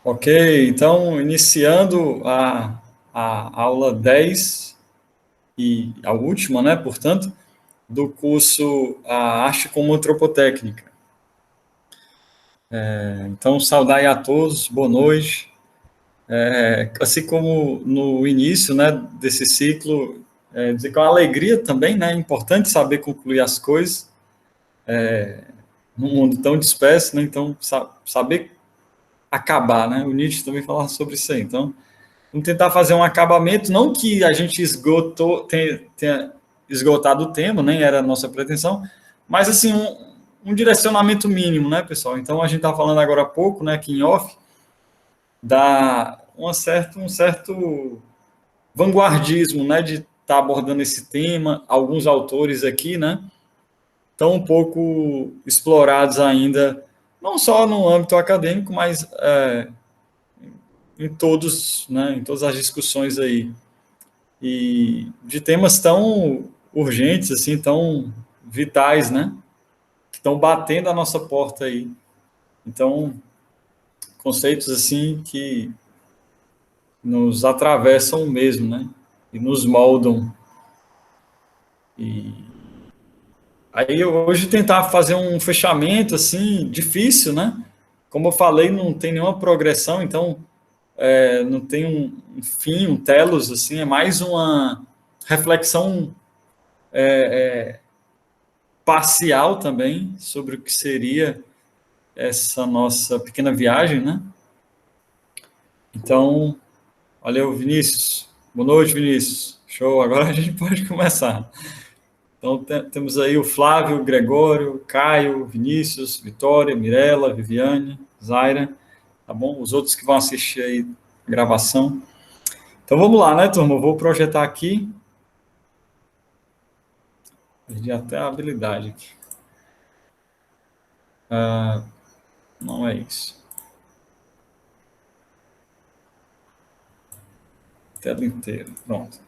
Ok, então, iniciando a aula 10 e a última, né, portanto, do curso A Arte como Antropotécnica. Então, saudar a todos, boa noite. Assim como no início, né, desse ciclo, dizer que é uma alegria também, né, é importante saber concluir as coisas num mundo tão disperso, né, então, saber acabar, né, o Nietzsche também falava sobre isso aí, então, vamos tentar fazer um acabamento, não que a gente tenha esgotado o tema, nem era a nossa pretensão, mas assim, um direcionamento mínimo, né, pessoal? Então a gente está falando agora há pouco, né, aqui em off, da um certo vanguardismo, né, de estar tá abordando esse tema, alguns autores aqui, né, estão um pouco explorados ainda, não só no âmbito acadêmico, mas em todos, né, em todas as discussões aí e de temas tão urgentes, assim, tão vitais, né? Que estão batendo a nossa porta aí. Então, conceitos assim que nos atravessam mesmo, né? E nos moldam. E aí hoje tentar fazer um fechamento assim difícil, né? Como eu falei, não tem nenhuma progressão, então não tem um fim, um telos, assim, é mais uma reflexão parcial também sobre o que seria essa nossa pequena viagem, né? Então, valeu, Vinícius. Boa noite, Vinícius. Show, agora a gente pode começar. Então, temos aí o Flávio, Gregório, Caio, Vinícius, Vitória, Mirella, Viviane, Zaira, tá bom? Os outros que vão assistir aí a gravação. Então, vamos lá, né, turma? Eu vou projetar aqui. Perdi até a habilidade aqui. Não é isso. Tela inteira. Pronto.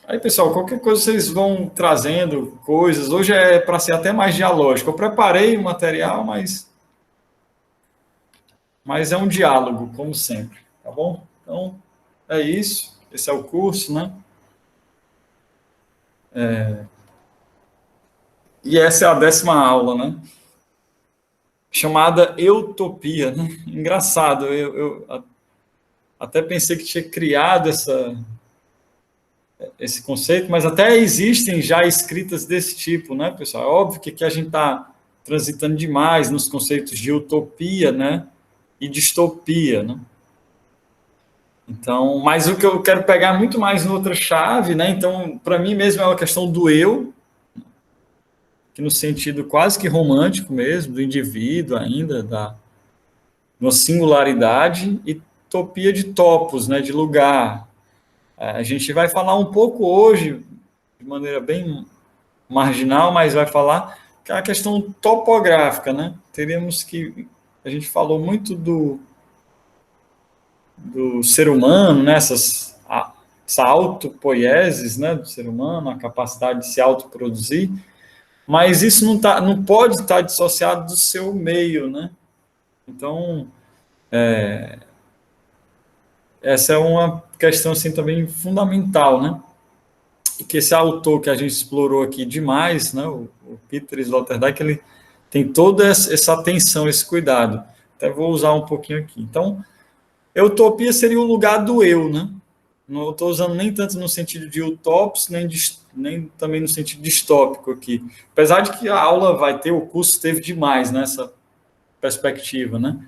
Aí, pessoal, qualquer coisa vocês vão trazendo coisas. Hoje é para ser até mais dialógico. Eu preparei o material, mas é um diálogo, como sempre. Tá bom? Então, é isso. Esse é o curso, né? E essa é a 10ª aula, né? Chamada Eutopia, né? Engraçado, eu até pensei que tinha criado esse conceito, mas até existem já escritas desse tipo, né, pessoal? É óbvio que aqui a gente está transitando demais nos conceitos de utopia, né, e distopia, né? Então, mas o que eu quero pegar muito mais noutra chave, né? Então, para mim mesmo é uma questão do eu, que no sentido quase que romântico mesmo, do indivíduo ainda, da uma singularidade, e utopia de topos, né, de lugar. A gente vai falar um pouco hoje, de maneira bem marginal, mas vai falar que é a questão topográfica, né? Teríamos que a gente falou muito do ser humano, né? Essa autopoiesis, né, do ser humano, a capacidade de se autoproduzir, mas isso não pode estar dissociado do seu meio, né? Então, essa é uma questão assim também fundamental, né? E que esse autor que a gente explorou aqui demais, né, o Peter Sloterdijk, ele tem toda essa atenção, esse cuidado. Até vou usar um pouquinho aqui. Então, utopia seria o lugar do eu, né? Não estou usando nem tanto no sentido de utopos, nem também no sentido distópico aqui. Apesar de que a aula vai ter, o curso teve demais nessa perspectiva, né?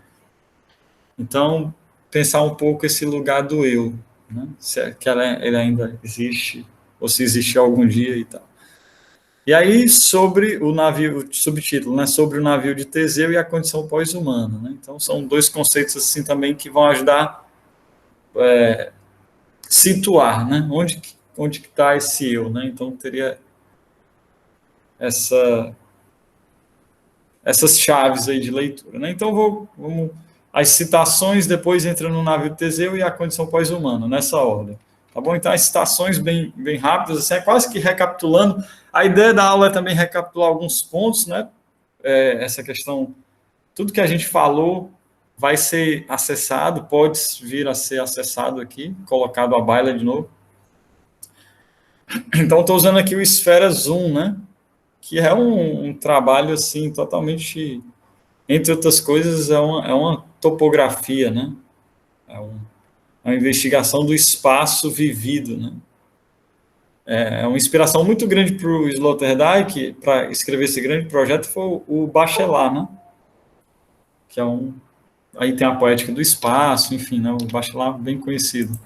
Então, pensar um pouco esse lugar do eu, né? Se é que ele ainda existe, ou se existe algum dia e tal. E aí, sobre o navio, subtítulo, né? Sobre o navio de Teseu e a condição pós-humana, né? Então, são dois conceitos assim também que vão ajudar situar, né? Onde que está esse eu, né? Então teria essas chaves aí de leitura, né? Então vamos as citações, depois entra no navio de Teseu e a condição pós-humana, nessa ordem. Tá bom? Então as citações bem rápidas, assim, é quase que recapitulando. A ideia da aula é também recapitular alguns pontos, né? Essa questão tudo que a gente falou vai ser acessado, pode vir a ser acessado aqui, colocado a baila de novo. Então, estou usando aqui o Esfera Zoom, né? Que é um trabalho, assim, totalmente, entre outras coisas, é uma topografia, né? É uma investigação do espaço vivido, né? É uma inspiração muito grande para o Sloterdijk, para escrever esse grande projeto, foi o Bachelard, né? Que é um... Aí tem a poética do espaço, enfim, né? O Bachelard bem conhecido.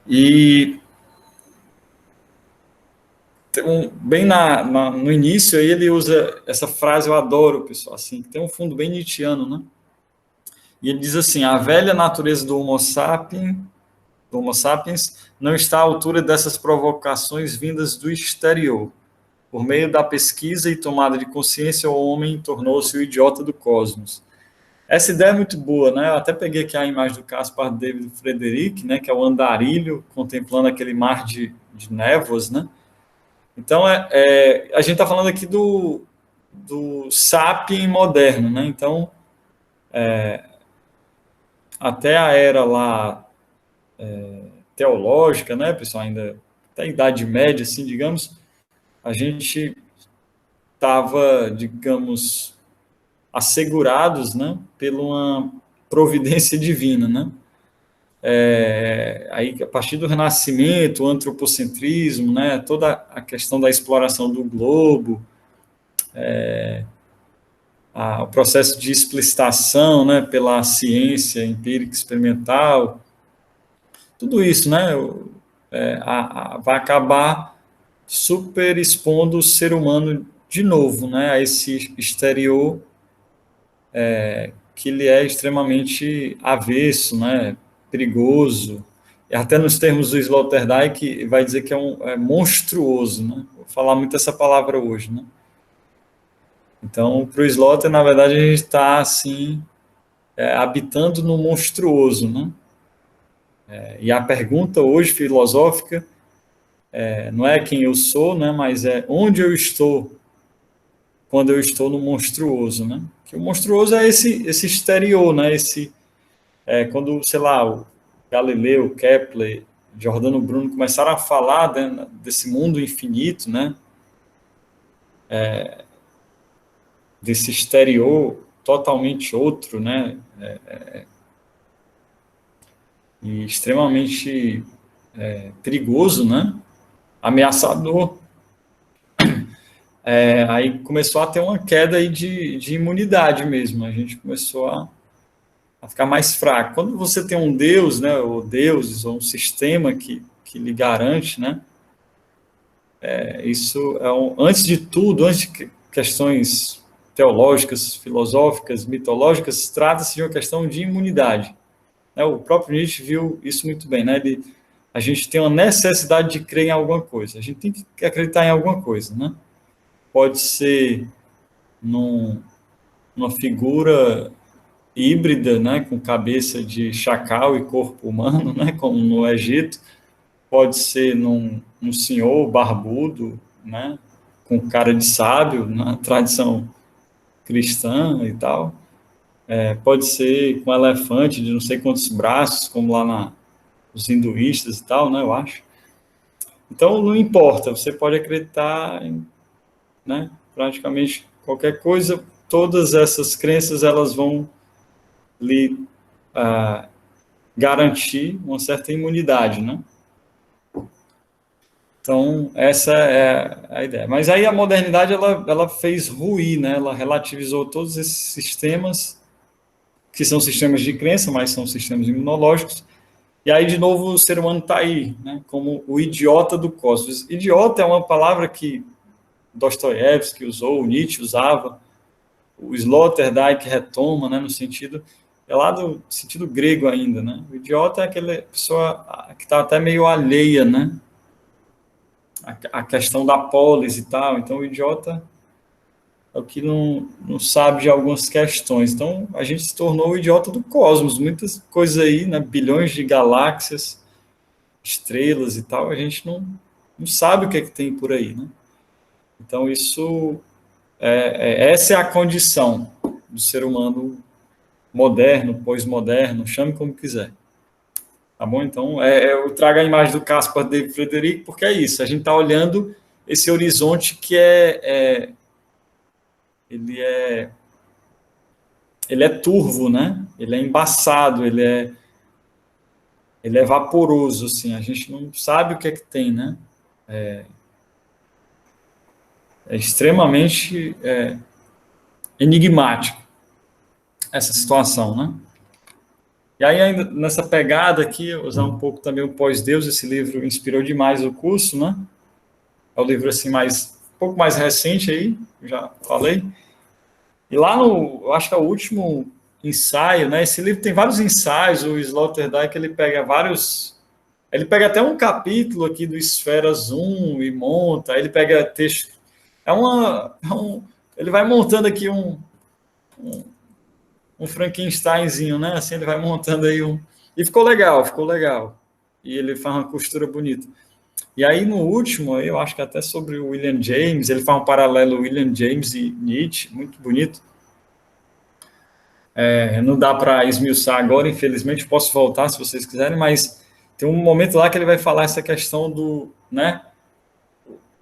E bem no início, aí ele usa essa frase, eu adoro, pessoal, assim, que tem um fundo bem nietzschiano, né? E ele diz assim, a velha natureza do Homo sapiens não está à altura dessas provocações vindas do exterior. Por meio da pesquisa e tomada de consciência, o homem tornou-se o idiota do cosmos. Essa ideia é muito boa, né? Eu até peguei aqui a imagem do Caspar David Friedrich, né? Que é o andarilho contemplando aquele mar de névoas, né? Então, a gente está falando aqui do sapien moderno, né? Então, até a era lá teológica, né, pessoal, ainda até a Idade Média, assim, digamos, a gente estava, digamos, assegurados, né, pela uma providência divina, né? Aí, a partir do Renascimento, o antropocentrismo, né, toda a questão da exploração do globo, o processo de explicitação, né, pela ciência empírica experimental, tudo isso, né, vai acabar super expondo o ser humano de novo, né, a esse exterior que ele é extremamente avesso, né, perigoso, e até nos termos do Sloterdijk vai dizer que é monstruoso, né, vou falar muito essa palavra hoje, né. Então, para o Slotter, na verdade, a gente está assim habitando no monstruoso, né. E a pergunta hoje filosófica não é quem eu sou, né, mas é onde eu estou quando eu estou no monstruoso, né? Que o monstruoso é esse exterior, né? Quando, sei lá, o Galileu, Kepler, Giordano Bruno começaram a falar, né, desse mundo infinito, né? Desse exterior totalmente outro, né? E extremamente perigoso, né? Ameaçador. Aí começou a ter uma queda aí de imunidade mesmo. A gente começou a ficar mais fraco. Quando você tem um Deus, né, ou deuses, ou um sistema que lhe garante, né, isso antes de tudo, antes de questões teológicas, filosóficas, mitológicas, trata-se de uma questão de imunidade. O próprio Nietzsche viu isso muito bem, né? A gente tem uma necessidade de crer em alguma coisa, a gente tem que acreditar em alguma coisa, né? Pode ser numa figura híbrida, né, com cabeça de chacal e corpo humano, né, como no Egito, pode ser num senhor barbudo, né, com cara de sábio, na tradição cristã e tal, pode ser com elefante de não sei quantos braços, como lá nos hinduístas e tal, né, eu acho. Então, não importa, você pode acreditar em, né, praticamente qualquer coisa, todas essas crenças, elas vão lhe garantir uma certa imunidade, né? Então, essa é a ideia. Mas aí a modernidade, ela fez ruir, né? Ela relativizou todos esses sistemas, que são sistemas de crença, mas são sistemas imunológicos. E aí, de novo, o ser humano está aí, né? Como o idiota do cosmos. Idiota é uma palavra que Dostoiévski usou, Nietzsche usava, o Sloterdijk retoma, né? No sentido... É lá do sentido grego ainda, né? O idiota é aquela pessoa que está até meio alheia, né? A questão da polis e tal. Então, o idiota é o que não sabe de algumas questões. Então, a gente se tornou o idiota do cosmos. Muitas coisas aí, né? Bilhões de galáxias, estrelas e tal, a gente não sabe o que é que tem por aí, né? Então, isso Essa é a condição do ser humano moderno, pós-moderno, chame como quiser. Tá bom? Então, eu trago a imagem do Caspar David Friedrich, porque é isso, a gente está olhando esse horizonte que ele é turvo, né? Ele é embaçado, ele é vaporoso, assim, a gente não sabe o que é que tem, né? É extremamente enigmático essa situação, né? E aí, ainda nessa pegada aqui, usar um pouco também o Pós-Deus, esse livro inspirou demais o curso, né? É o livro, assim, um pouco mais recente aí, já falei. E lá eu acho que é o último ensaio, né? Esse livro tem vários ensaios, o Sloterdijk, ele pega até um capítulo aqui do Esfera Zoom e monta, aí ele pega texto, ele vai montando aqui um Frankensteinzinho, né? Assim, ele vai montando aí e ficou legal, ficou legal. E ele faz uma costura bonita. E aí, no último, eu acho que até sobre o William James, ele faz um paralelo William James e Nietzsche, muito bonito. Não dá para esmiuçar agora, infelizmente, posso voltar se vocês quiserem, mas tem um momento lá que ele vai falar essa questão do, né?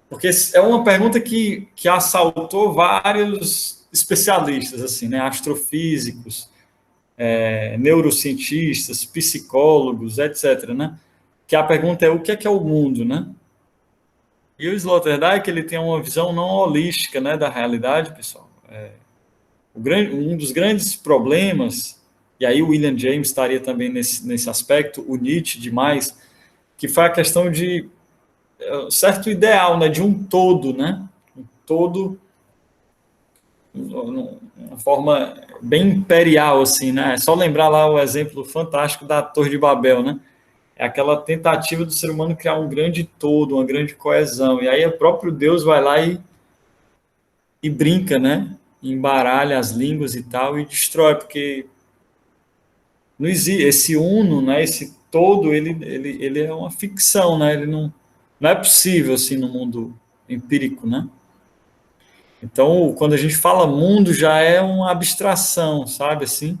Porque é uma pergunta que assaltou vários especialistas, assim, né? Astrofísicos, neurocientistas, psicólogos, etc., né? Que a pergunta é o que é o mundo, né? E o Sloterdijk, ele tem uma visão não holística, né, da realidade, pessoal. Um dos grandes problemas, e aí o William James estaria também nesse aspecto, o Nietzsche demais, que foi a questão de certo ideal, né, de um todo, né? Um todo, uma forma bem imperial, assim, né? É só lembrar lá o exemplo fantástico da Torre de Babel, né? É aquela tentativa do ser humano criar um grande todo, uma grande coesão. E aí o próprio Deus vai lá e brinca, né? Embaralha as línguas e tal e destrói, porque não existe esse uno, né? Esse todo, ele é uma ficção, né? Ele não é possível assim no mundo empírico, né? Então, quando a gente fala mundo, já é uma abstração, sabe assim?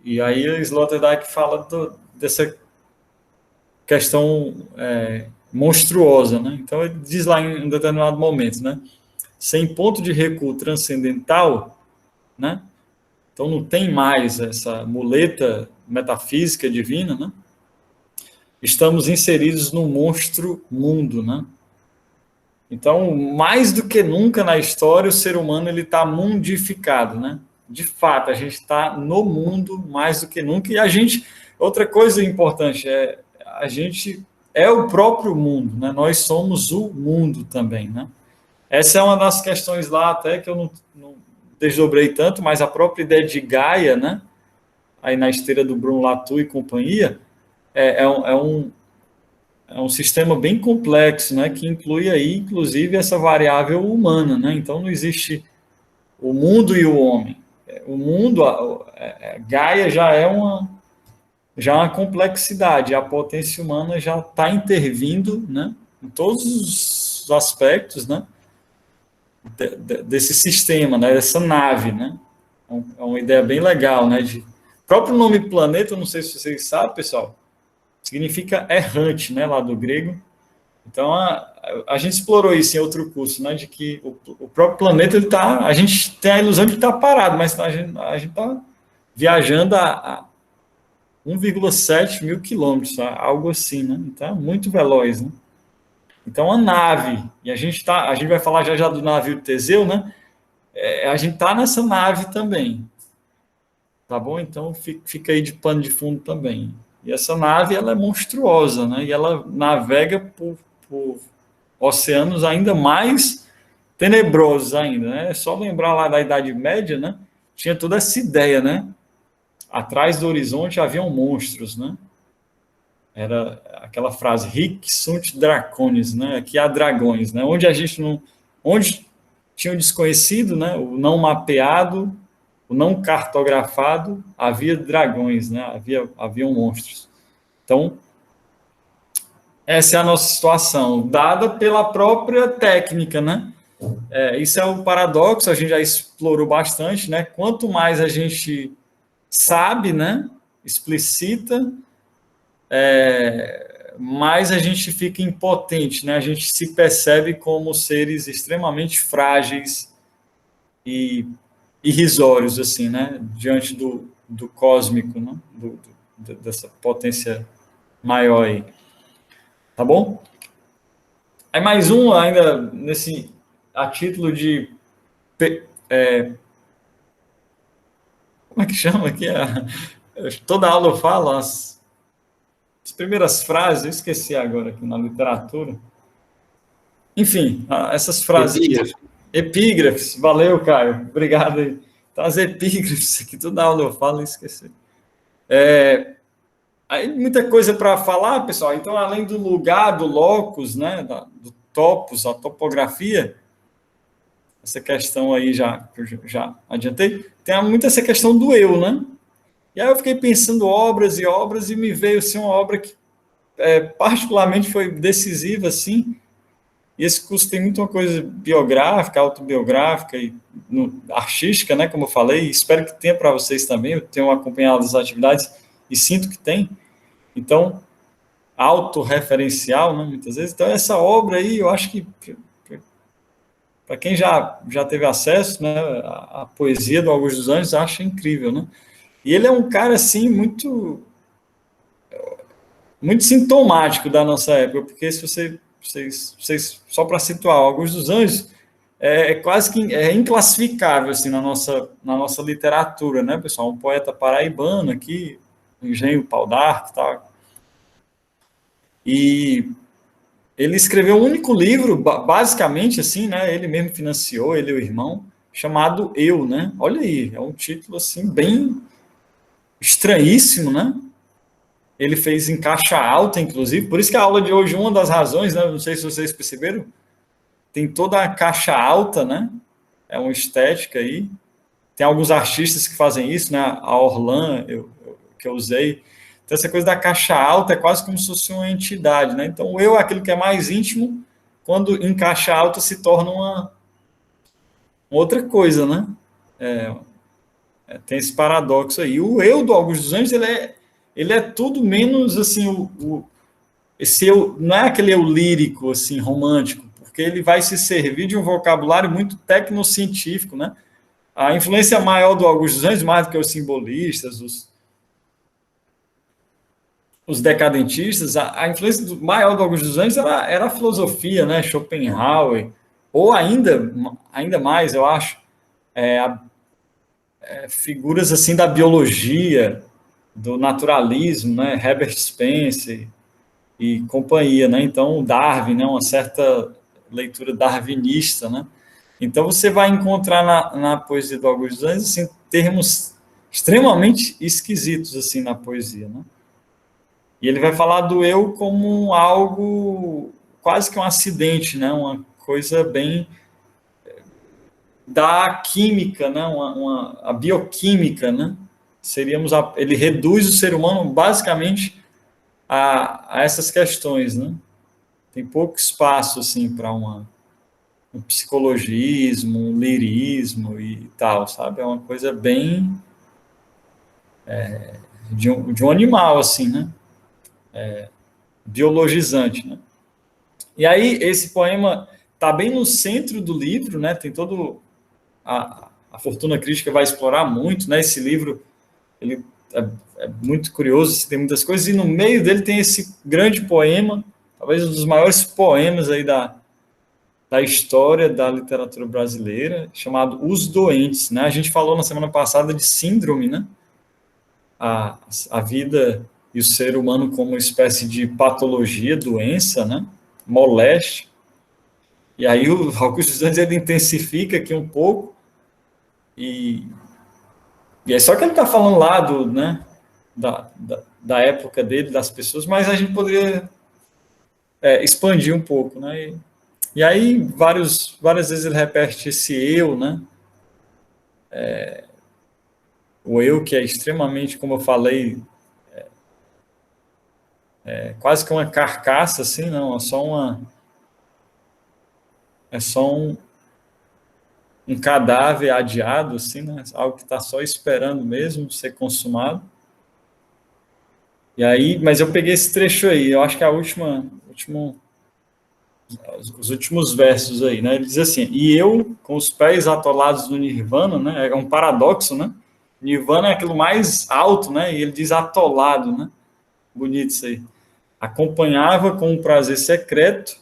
E aí o Sloterdijk fala dessa questão monstruosa, né? Então ele diz lá em um determinado momento, né? Sem ponto de recuo transcendental, né? Então não tem mais essa muleta metafísica divina, né? Estamos inseridos no monstro mundo, né? Então, mais do que nunca na história, o ser humano ele está mundificado, né? De fato, a gente está no mundo mais do que nunca. E outra coisa importante a gente é o próprio mundo, né? Nós somos o mundo também, né? Essa é uma das questões lá até que eu não desdobrei tanto, mas a própria ideia de Gaia, né? Aí na esteira do Bruno Latour e companhia, é um sistema bem complexo, né, que inclui aí, inclusive, essa variável humana, né? Então, não existe o mundo e o homem. O mundo, Gaia já é uma complexidade, a potência humana já está intervindo, né, em todos os aspectos, né, desse sistema, né, dessa nave, né? É uma ideia bem legal, né? O próprio nome planeta, não sei se vocês sabem, pessoal, significa errante, né, lá do grego. Então, a gente explorou isso em outro curso, né, de que o próprio planeta, a gente tem a ilusão de que está parado, mas a gente está viajando a 1,7 mil quilômetros, algo assim, né? Então, é muito veloz, né? Então, a nave, e a gente vai falar já do navio Teseu, né? A gente está nessa nave também, tá bom? Então, fica aí de pano de fundo também. E essa nave, ela é monstruosa, né? E ela navega por oceanos ainda mais tenebrosos ainda, né? É só lembrar lá da Idade Média, né? Tinha toda essa ideia, né? Atrás do horizonte haviam monstros, né? Era aquela frase "Hic sunt dracones", né? Aqui há dragões, né? Onde tinha o desconhecido, né? O não mapeado, o não cartografado, havia dragões, né? Haviam monstros. Então, essa é a nossa situação, dada pela própria técnica, né? Isso é um paradoxo, a gente já explorou bastante, né? Quanto mais a gente sabe, né? Explicita, mais a gente fica impotente, né? A gente se percebe como seres extremamente frágeis e irrisórios, assim, né? Diante do cósmico, né? Dessa potência maior aí. Tá bom? Aí mais um ainda nesse a título de como é que chama aqui? Toda aula eu falo as primeiras frases, eu esqueci agora aqui na literatura. Enfim, essas frases. Epígrafe. Epígrafes, valeu, Caio. Obrigado aí. Então, as epígrafes, que toda aula eu falo e esqueci. Aí, muita coisa para falar, pessoal. Então, além do lugar, do locus, né, do topos, a topografia, essa questão aí já adiantei, tem muito essa questão do eu, né? E aí eu fiquei pensando obras e obras e me veio assim, uma obra que particularmente foi decisiva, assim, e esse curso tem muito uma coisa biográfica, autobiográfica e artística, né, como eu falei, espero que tenha para vocês também, eu tenho acompanhado as atividades e sinto que tem, então, autorreferencial, né, muitas vezes, então essa obra aí, eu acho que, para quem já teve acesso, né, à poesia do Augusto dos Anjos, acha incrível, né, e ele é um cara, assim, muito sintomático da nossa época, porque se vocês só para situar, Augusto dos Anjos quase que inclassificável assim na nossa literatura, né, pessoal? Um poeta paraibano aqui, Engenho Pau d'Arco e tal. E ele escreveu um único livro, basicamente assim, né? Ele mesmo financiou, ele e o irmão, chamado Eu, né? Olha aí, é um título assim bem estranhíssimo, né? Ele fez em caixa alta, inclusive, por isso que a aula de hoje, uma das razões, né? Não sei se vocês perceberam, tem toda a caixa alta, né? É uma estética aí. Tem alguns artistas que fazem isso, né? A Orlan, que eu usei. Então, essa coisa da caixa alta é quase como se fosse uma entidade, né? Então, o eu é aquilo que é mais íntimo, quando em caixa alta se torna uma outra coisa, né? Tem esse paradoxo aí. O eu do Augusto dos Anjos, ele é tudo menos, assim, esse eu, não é aquele eu lírico, assim, romântico, porque ele vai se servir de um vocabulário muito tecnocientífico, né? A influência maior do Augusto dos Anjos, mais do que os simbolistas, os decadentistas, a influência maior do Augusto dos Anjos era a filosofia, né? Schopenhauer, ou ainda mais, eu acho, figuras assim da biologia, do naturalismo, né? Herbert Spencer e companhia, né? Então, Darwin, né? Uma certa leitura darwinista, né? Então, você vai encontrar na poesia do Augusto dos Anjos assim, termos extremamente esquisitos assim na poesia, né? E ele vai falar do eu como algo quase que um acidente, né? Uma coisa bem da química, né? A bioquímica, né? Ele reduz o ser humano basicamente a essas questões, né? Tem pouco espaço assim para um psicologismo, um lirismo e tal, sabe? É uma coisa bem de um animal assim, né? Biologizante, né? E aí, esse poema está bem no centro do livro, né? Tem todo. A Fortuna Crítica vai explorar muito, né? Esse livro ele é muito curioso, tem muitas coisas, e no meio dele tem esse grande poema, talvez um dos maiores poemas aí da história da literatura brasileira, chamado Os Doentes, né? A gente falou na semana passada de síndrome, né? A vida e o ser humano como uma espécie de patologia, doença, né? Moléstia. E aí o Augusto dos Anjos ele intensifica aqui um pouco e é só que ele está falando lá né, da época dele, das pessoas, mas a gente poderia expandir um pouco, né? E aí várias vezes ele repete esse eu, né? O eu que é extremamente, como eu falei, quase que uma carcaça, assim, não, é só um cadáver adiado, assim, né? Algo que está só esperando mesmo ser consumado. E aí, mas eu peguei esse trecho aí, eu acho que é a os últimos versos aí, né? Ele diz assim: e eu, com os pés atolados no Nirvana, né? É um paradoxo, né? Nirvana é aquilo mais alto, né? E ele diz atolado, né? Bonito isso aí. Acompanhava com um prazer secreto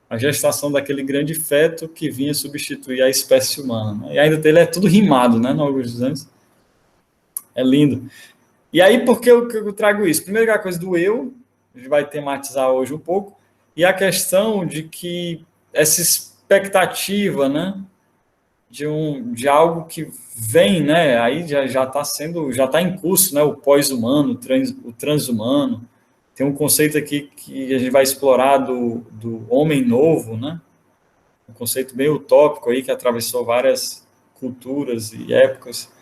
a gestação daquele grande feto que vinha substituir a espécie humana. Né? E ainda ele é tudo rimado, né? No Augusto dos Anjos. É lindo. E aí, por que eu trago isso? Primeiro, a coisa do eu, a gente vai tematizar hoje um pouco, e a questão de que essa expectativa, né, de algo que vem, né, aí já está sendo, já está em curso, né, o pós-humano, o transhumano. Tem um conceito aqui que a gente vai explorar do homem novo, né, um conceito bem utópico aí que atravessou várias culturas e épocas.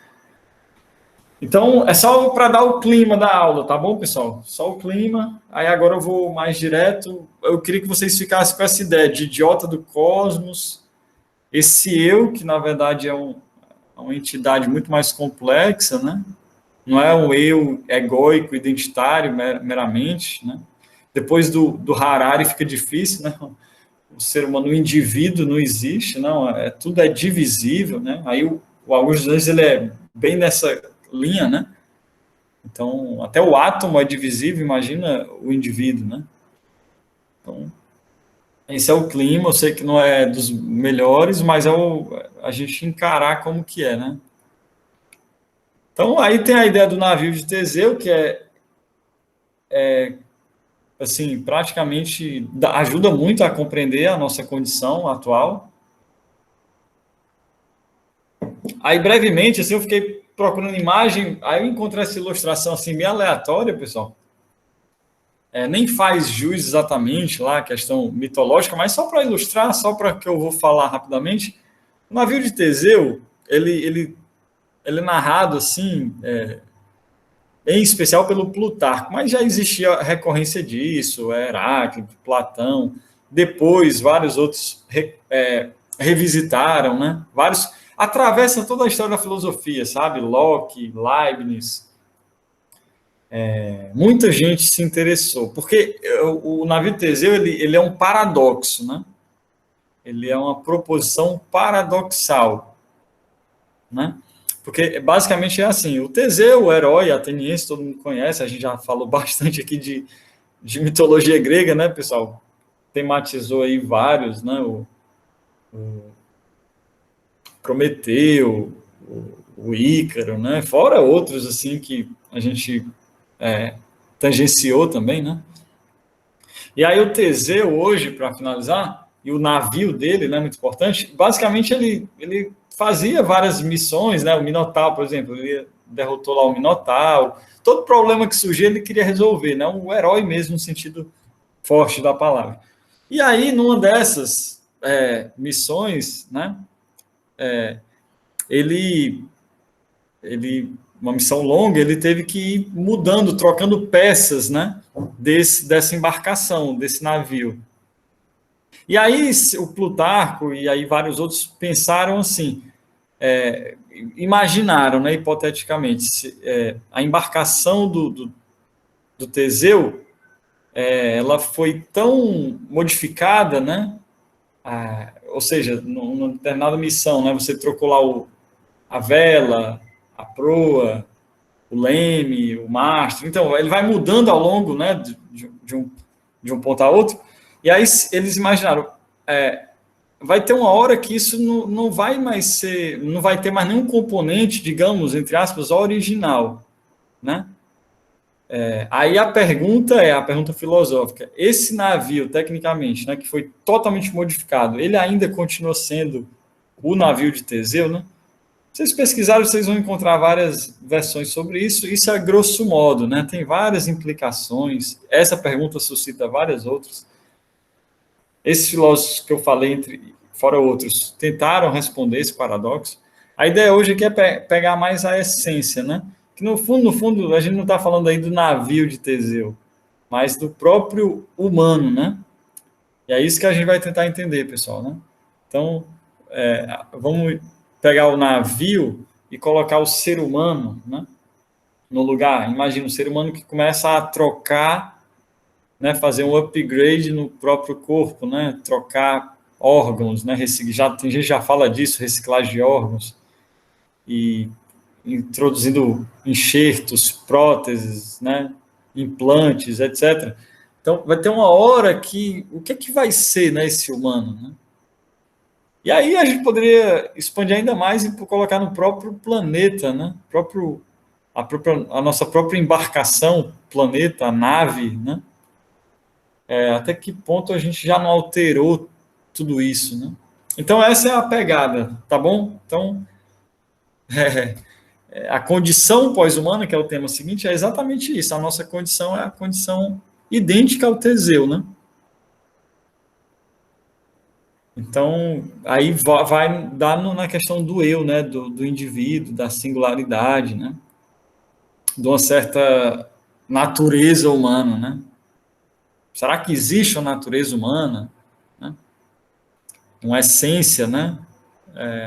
Então, é só para dar o clima da aula, tá bom, pessoal? Só o clima. Aí agora eu vou mais direto. Eu queria que vocês ficassem com essa ideia de idiota do cosmos, esse eu, que na verdade é uma entidade muito mais complexa, né? Não é um eu egóico, identitário, meramente, né? Depois do Harari fica difícil, né? O ser humano, o indivíduo não existe, não, tudo é divisível, né? Aí o Augusto Nunes, ele é bem nessa linha, né? Então, até o átomo é divisível, imagina o indivíduo, né? Então, esse é o clima, eu sei que não é dos melhores, mas a gente encarar como que é, né? Então, aí tem a ideia do navio de Teseu, que assim, praticamente ajuda muito a compreender a nossa condição atual. Aí, brevemente, assim, eu fiquei procurando imagem, aí eu encontrei essa ilustração, assim, bem aleatória, pessoal. Nem faz jus exatamente lá a questão mitológica, mas só para ilustrar, só para que eu vou falar rapidamente, o navio de Teseu, ele é narrado assim, em especial pelo Plutarco, mas já existia recorrência disso, Heráclito, Platão, depois vários outros revisitaram, né? Vários atravessa toda a história da filosofia, sabe? Locke, Leibniz, muita gente se interessou, porque o navio Teseu ele é um paradoxo, né? Ele é uma proposição paradoxal, né? Porque basicamente é assim, o Teseu, o herói ateniense, todo mundo conhece, a gente já falou bastante aqui de mitologia grega, né, pessoal? Tematizou aí vários, né? O Prometeu, o Ícaro, né? Fora outros assim que a gente tangenciou também, né? E aí o Teseu hoje, para finalizar, e o navio dele, né, muito importante, basicamente ele fazia várias missões, né? O Minotauro, por exemplo, ele derrotou lá o Minotauro. Todo problema que surgia ele queria resolver, né? Um herói mesmo no sentido forte da palavra. E aí, numa dessas missões, né? Ele uma missão longa, ele teve que ir mudando, trocando peças, né? Dessa embarcação, desse navio. E aí o Plutarco e aí vários outros pensaram assim, imaginaram, né, hipoteticamente, a embarcação do Teseu, ela foi tão modificada, né? Ou seja, numa determinada missão, né? Você trocou lá a vela, a proa, o leme, o mastro. Então, ele vai mudando ao longo, né, de um ponto a outro. E aí eles imaginaram, vai ter uma hora que isso não vai mais ser, não vai ter mais nenhum componente, digamos, entre aspas, original, né? Aí a pergunta é a pergunta filosófica. Esse navio, tecnicamente, né, que foi totalmente modificado, ele ainda continua sendo o navio de Teseu, né? Vocês pesquisarem, vocês vão encontrar várias versões sobre isso. Isso é grosso modo, né? Tem várias implicações. Essa pergunta suscita várias outras. Esses filósofos que eu falei, fora outros, tentaram responder esse paradoxo. A ideia hoje aqui é pegar mais a essência, né? Que no fundo, a gente não está falando aí do navio de Teseu, mas do próprio humano, né? E é isso que a gente vai tentar entender, pessoal, né? Então, vamos pegar o navio e colocar o ser humano, né, no lugar. Imagina um ser humano que começa a trocar, né, fazer um upgrade no próprio corpo, né, trocar órgãos, né, tem gente que já fala disso, reciclagem de órgãos, e introduzindo enxertos, próteses, né, implantes, etc. Então, vai ter uma hora que, o que é que vai ser, né, esse humano, né? E aí a gente poderia expandir ainda mais e colocar no próprio planeta, né? A nossa própria embarcação, planeta, a nave, né? Até que ponto a gente já não alterou tudo isso, né? Então essa é a pegada, tá bom? Então a condição pós-humana, que é o tema seguinte, é exatamente isso. A nossa condição é a condição idêntica ao Teseu, né? Então, aí vai dar na questão do eu, né? Do indivíduo, da singularidade, né? De uma certa natureza humana, né? Será que existe uma natureza humana? Né? Uma essência, né?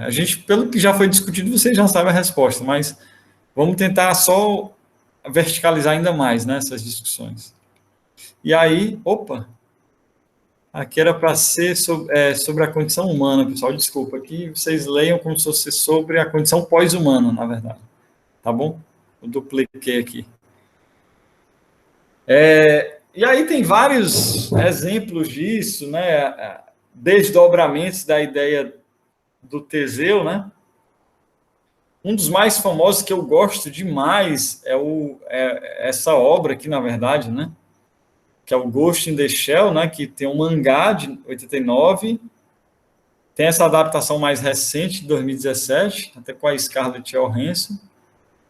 A gente, pelo que já foi discutido, você já sabe a resposta, mas vamos tentar só verticalizar ainda mais, né, essas discussões. E aí, opa, aqui era para ser sobre a condição humana, pessoal, desculpa, aqui vocês leiam como se fosse sobre a condição pós-humana, na verdade, tá bom? Eu dupliquei aqui. E aí tem vários exemplos disso, né, desdobramentos da ideia do Teseu, né? Um dos mais famosos que eu gosto demais é essa obra aqui, na verdade, né? Que é o Ghost in the Shell, né? Que tem um mangá de 89, tem essa adaptação mais recente, de 2017, até com a Scarlett Johansson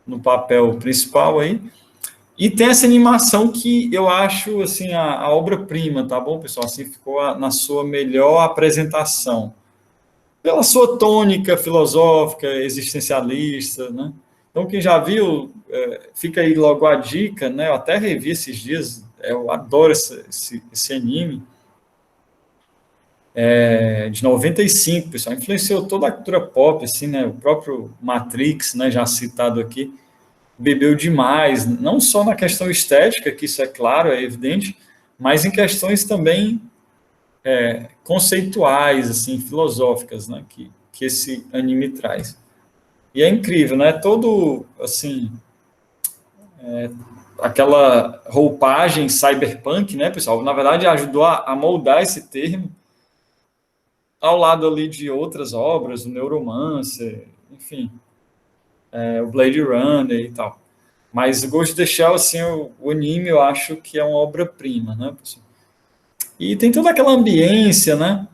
no papel principal aí. E tem essa animação que eu acho, assim, a obra-prima, tá bom, pessoal? Assim, ficou na sua melhor apresentação. Pela sua tônica filosófica, existencialista, né? Então, quem já viu, fica aí logo a dica, né? Eu até revi esses dias, eu adoro esse anime, de 95, pessoal, influenciou toda a cultura pop, assim, né? O próprio Matrix, né? Já citado aqui, bebeu demais, não só na questão estética, que isso é claro, é evidente, mas em questões também conceituais, assim, filosóficas, né? Que esse anime traz. E é incrível, né? Todo, assim, aquela roupagem cyberpunk, né, pessoal? Na verdade, ajudou a moldar esse termo ao lado ali de outras obras, o Neuromancer, enfim, o Blade Runner e tal. Mas Ghost in the Shell, assim, o anime, eu acho que é uma obra-prima, né, pessoal? E tem toda aquela ambiência, né?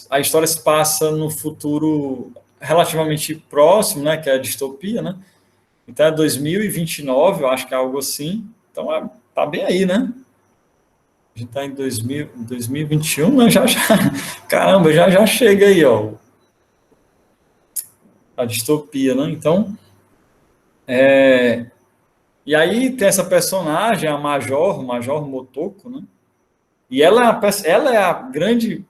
A história se passa no futuro relativamente próximo, né, que é a distopia, né? Então é 2029, eu acho que é algo assim. Então tá bem aí, né? A gente está em 2021, né? Caramba, já chega aí, ó, a distopia, né? Então, e aí tem essa personagem, a Major Motoko, né? E ela é a grande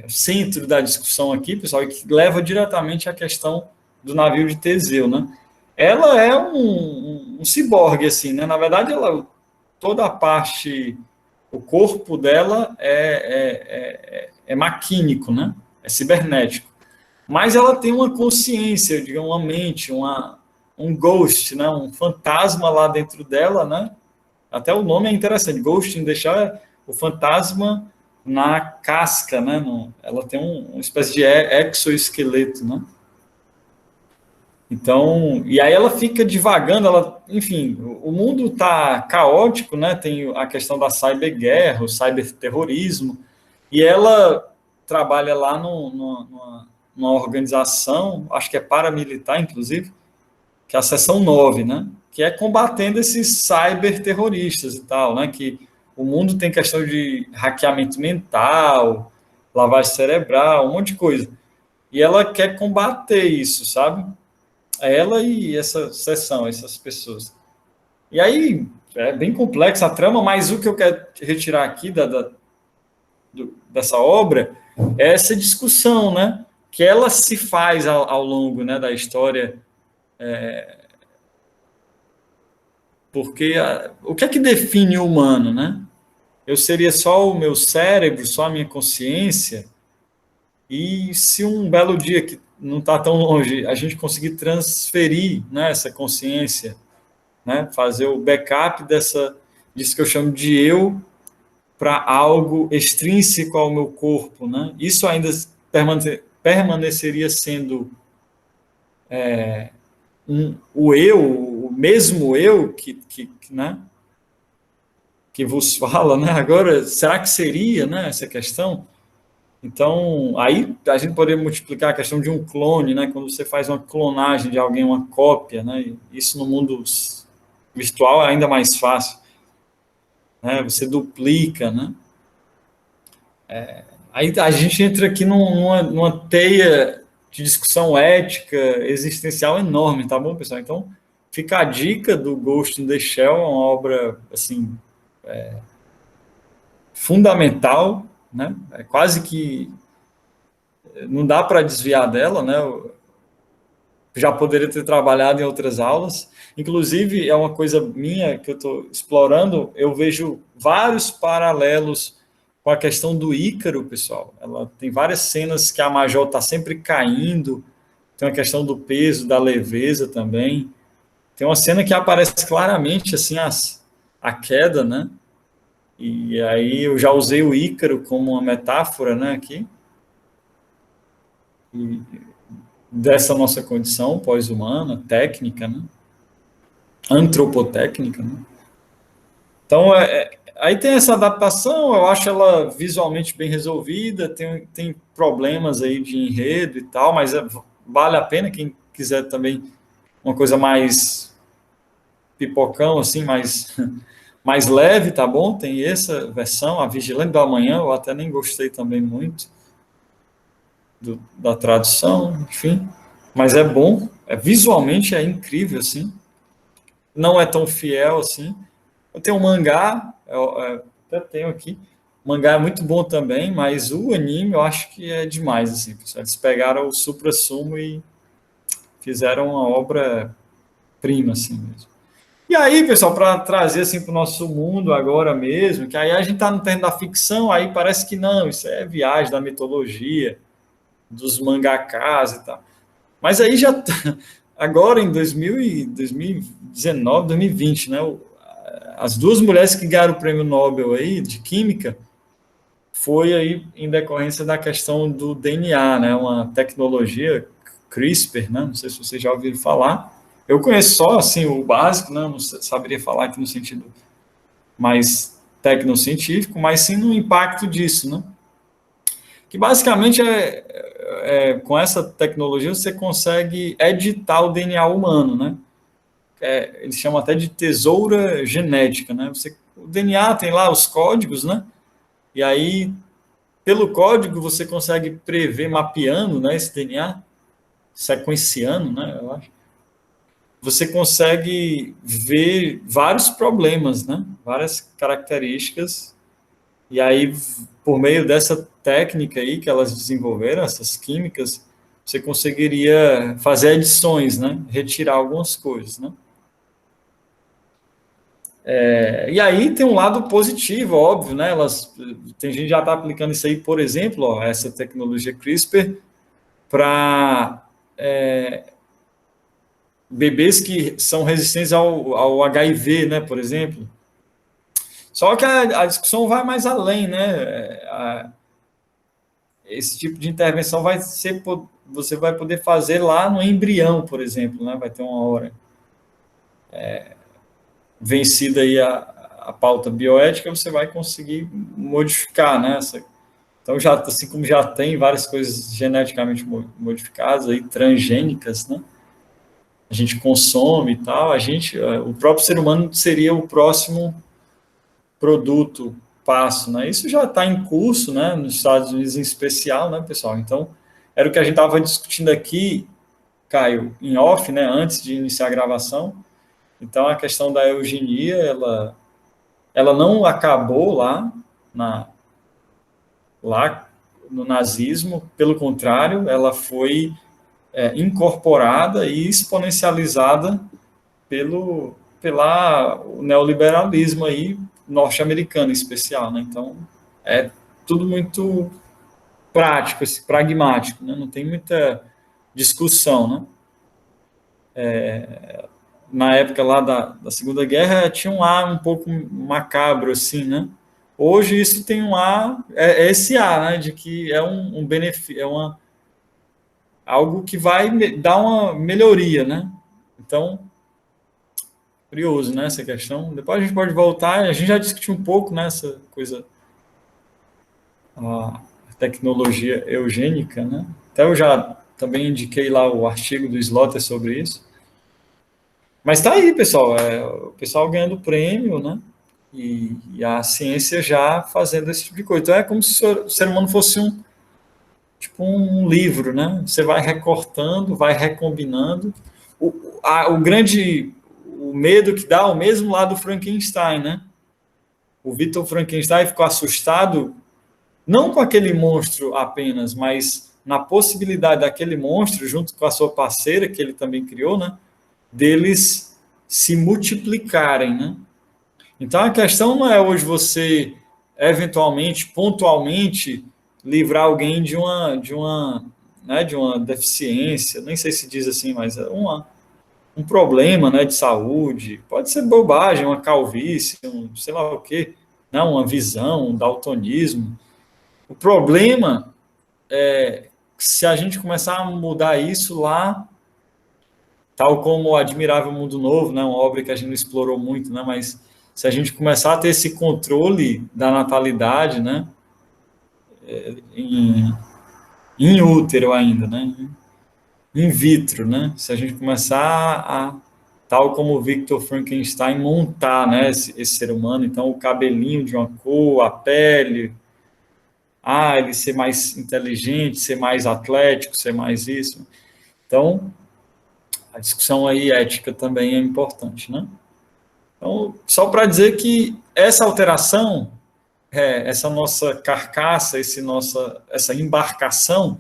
centro da discussão aqui, pessoal, e que leva diretamente à questão do navio de Teseu, né? Ela é um ciborgue, assim, né? Na verdade, toda a parte, o corpo dela é maquínico, né? É cibernético. Mas ela tem uma consciência, digamos, uma mente, um ghost, né? Um fantasma lá dentro dela, né? Até o nome é interessante, Ghost in the Shell, o fantasma na casca, né? Ela tem uma espécie de exoesqueleto, né? Então, e aí ela fica divagando, enfim, o mundo está caótico, né? Tem a questão da cyberguerra, o cyberterrorismo, e ela trabalha lá numa organização, acho que é paramilitar, inclusive, que é a seção 9, né? Que é combatendo esses cyberterroristas e tal, né? Que o mundo tem questão de hackeamento mental, lavagem cerebral, um monte de coisa. E ela quer combater isso, sabe? Ela e essa seção, essas pessoas. E aí, é bem complexa a trama, mas o que eu quero retirar aqui dessa obra é essa discussão, né? que ela se faz ao longo, né, da história, porque o que é que define o humano, né? Eu seria só o meu cérebro, só a minha consciência, e se um belo dia que não está tão longe, a gente conseguir transferir, né, essa consciência, né, fazer o backup disso que eu chamo de eu para algo extrínseco ao meu corpo, né? Isso ainda permaneceria sendo o eu, o mesmo eu né, que vos fala, né? Agora, será que seria, né, essa questão? Então, aí a gente poderia multiplicar a questão de um clone, né? Quando você faz uma clonagem de alguém, uma cópia, né? Isso no mundo virtual é ainda mais fácil, né? Você duplica, né? Aí a gente entra aqui numa teia de discussão ética, existencial enorme, tá bom, pessoal? Então, fica a dica do Ghost in the Shell, uma obra, assim, fundamental, né? É quase que não dá para desviar dela, né? Eu já poderia ter trabalhado em outras aulas. Inclusive, é uma coisa minha que eu estou explorando, eu vejo vários paralelos com a questão do Ícaro, pessoal. Ela tem várias cenas que a Major está sempre caindo, tem a questão do peso, da leveza também. Tem uma cena que aparece claramente assim a queda, né? E aí eu já usei o Ícaro como uma metáfora, né, aqui, e dessa nossa condição pós-humana, técnica, né? Antropotécnica, né? Então, aí tem essa adaptação, eu acho ela visualmente bem resolvida, tem problemas aí de enredo e tal, mas vale a pena quem quiser também uma coisa mais pipocão, assim, mais leve, tá bom? Tem essa versão, a Vigilante do Amanhã, eu até nem gostei também muito da tradução, enfim, mas é bom, visualmente é incrível, assim, não é tão fiel assim. Eu tenho um mangá, até tenho aqui. O mangá é muito bom também, mas o anime eu acho que é demais, assim, pessoal. Eles pegaram o suprassumo e fizeram uma obra-prima, assim mesmo. E aí, pessoal, para trazer assim para o nosso mundo agora mesmo, que aí a gente está no terreno da ficção, aí parece que não, isso é viagem da mitologia, dos mangakás e tal. Mas aí já, agora em 2019, 2020, né? As duas mulheres que ganharam o prêmio Nobel aí de Química foi aí em decorrência da questão do DNA, né? Uma tecnologia CRISPR, né? Não sei se vocês já ouviram falar. Eu conheço só assim o básico, né? Não saberia falar aqui no sentido mais tecnocientífico, mas sim no impacto disso, né? Que basicamente com essa tecnologia você consegue editar o DNA humano, né? Eles chamam até de tesoura genética, né? O DNA tem lá os códigos, né? E aí, pelo código, você consegue prever, mapeando, né, esse DNA, sequenciando, né, eu acho. Você consegue ver vários problemas, né? Várias características. E aí, por meio dessa técnica aí que elas desenvolveram, essas químicas, você conseguiria fazer edições, né? Retirar algumas coisas, né? E aí tem um lado positivo, óbvio, né? Tem gente que já está aplicando isso aí, por exemplo, ó, essa tecnologia CRISPR para bebês que são resistentes ao HIV, né? Por exemplo. Só que a discussão vai mais além, né? Esse tipo de intervenção você vai poder fazer lá no embrião, por exemplo, né? Vai ter uma hora vencida aí a pauta bioética, você vai conseguir modificar, né? Então, já, assim como já tem várias coisas geneticamente modificadas, aí, transgênicas, né? A gente consome e tal, o próprio ser humano seria o próximo produto, passo, né? Isso já está em curso, né? Nos Estados Unidos em especial, né, pessoal? Então, era o que a gente estava discutindo aqui, Caio, em off, né? Antes de iniciar a gravação. Então, a questão da eugenia, ela não acabou lá no nazismo, pelo contrário, ela foi incorporada e exponencializada pela o neoliberalismo aí, norte-americano em especial, né? Então, é tudo muito prático, pragmático, né? Não tem muita discussão, né? Na época lá da Segunda Guerra tinha um ar um pouco macabro, assim, né? Hoje isso tem um ar, é esse ar, né? De que é um benefício, algo que vai dar uma melhoria, né? Então, curioso, né, essa questão. Depois a gente pode voltar, a gente já discutiu um pouco, né, essa coisa, a tecnologia eugênica, né? Até eu já também indiquei lá o artigo do Slaughter sobre isso. Mas tá aí, pessoal, o pessoal ganhando prêmio, né? E a ciência já fazendo esse tipo de coisa. Então é como se o ser humano fosse tipo um livro, né? Você vai recortando, vai recombinando. O medo que dá, o mesmo lá do Frankenstein, né? O Victor Frankenstein ficou assustado, não com aquele monstro apenas, mas na possibilidade daquele monstro, junto com a sua parceira, que ele também criou, né? Deles se multiplicarem, né? Então a questão não é hoje você eventualmente, pontualmente, livrar alguém de uma deficiência, nem sei se diz assim, mas é um problema, né, de saúde. Pode ser bobagem, uma calvície, sei lá o quê, não, uma visão, um daltonismo. O problema é se a gente começar a mudar isso lá, tal como o Admirável Mundo Novo, né, uma obra que a gente não explorou muito, né, mas se a gente começar a ter esse controle da natalidade, né, em, em útero ainda, né, in vitro, né, se a gente começar tal como o Victor Frankenstein, montar, né, esse ser humano, então o cabelinho de uma cor, a pele, ele ser mais inteligente, ser mais atlético, ser mais isso. Então, a discussão aí ética também é importante, né? Então, só para dizer que essa alteração, essa nossa carcaça, essa embarcação,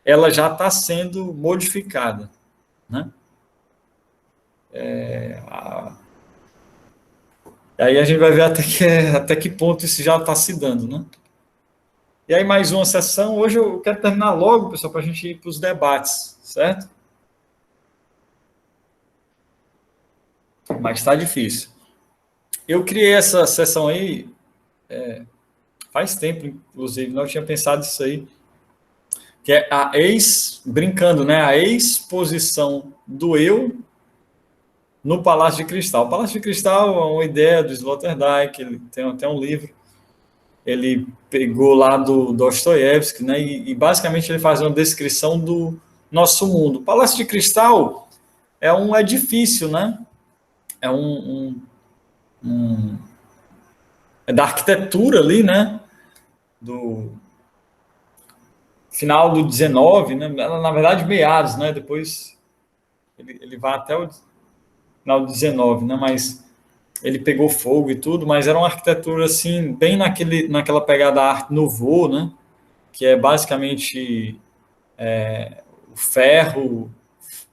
ela já está sendo modificada, né? Aí a gente vai ver até que ponto isso já está se dando, né? E aí mais uma sessão. Hoje eu quero terminar logo, pessoal, para a gente ir para os debates, certo? Mas está difícil. Eu criei essa sessão aí faz tempo, inclusive, não tinha pensado isso aí, que é brincando, né? A exposição do eu no Palácio de Cristal. O Palácio de Cristal é uma ideia do Sloterdijk, ele tem até um livro, ele pegou lá do Dostoiévski, né? E basicamente ele faz uma descrição do nosso mundo. O Palácio de Cristal é um edifício, né? É é da arquitetura ali, né? Do final do 19, né? Na verdade, meados, né? Depois ele vai até o final do 19, né? Mas ele pegou fogo e tudo, mas era uma arquitetura assim, bem naquela pegada Art Nouveau, né? Que é basicamente o ferro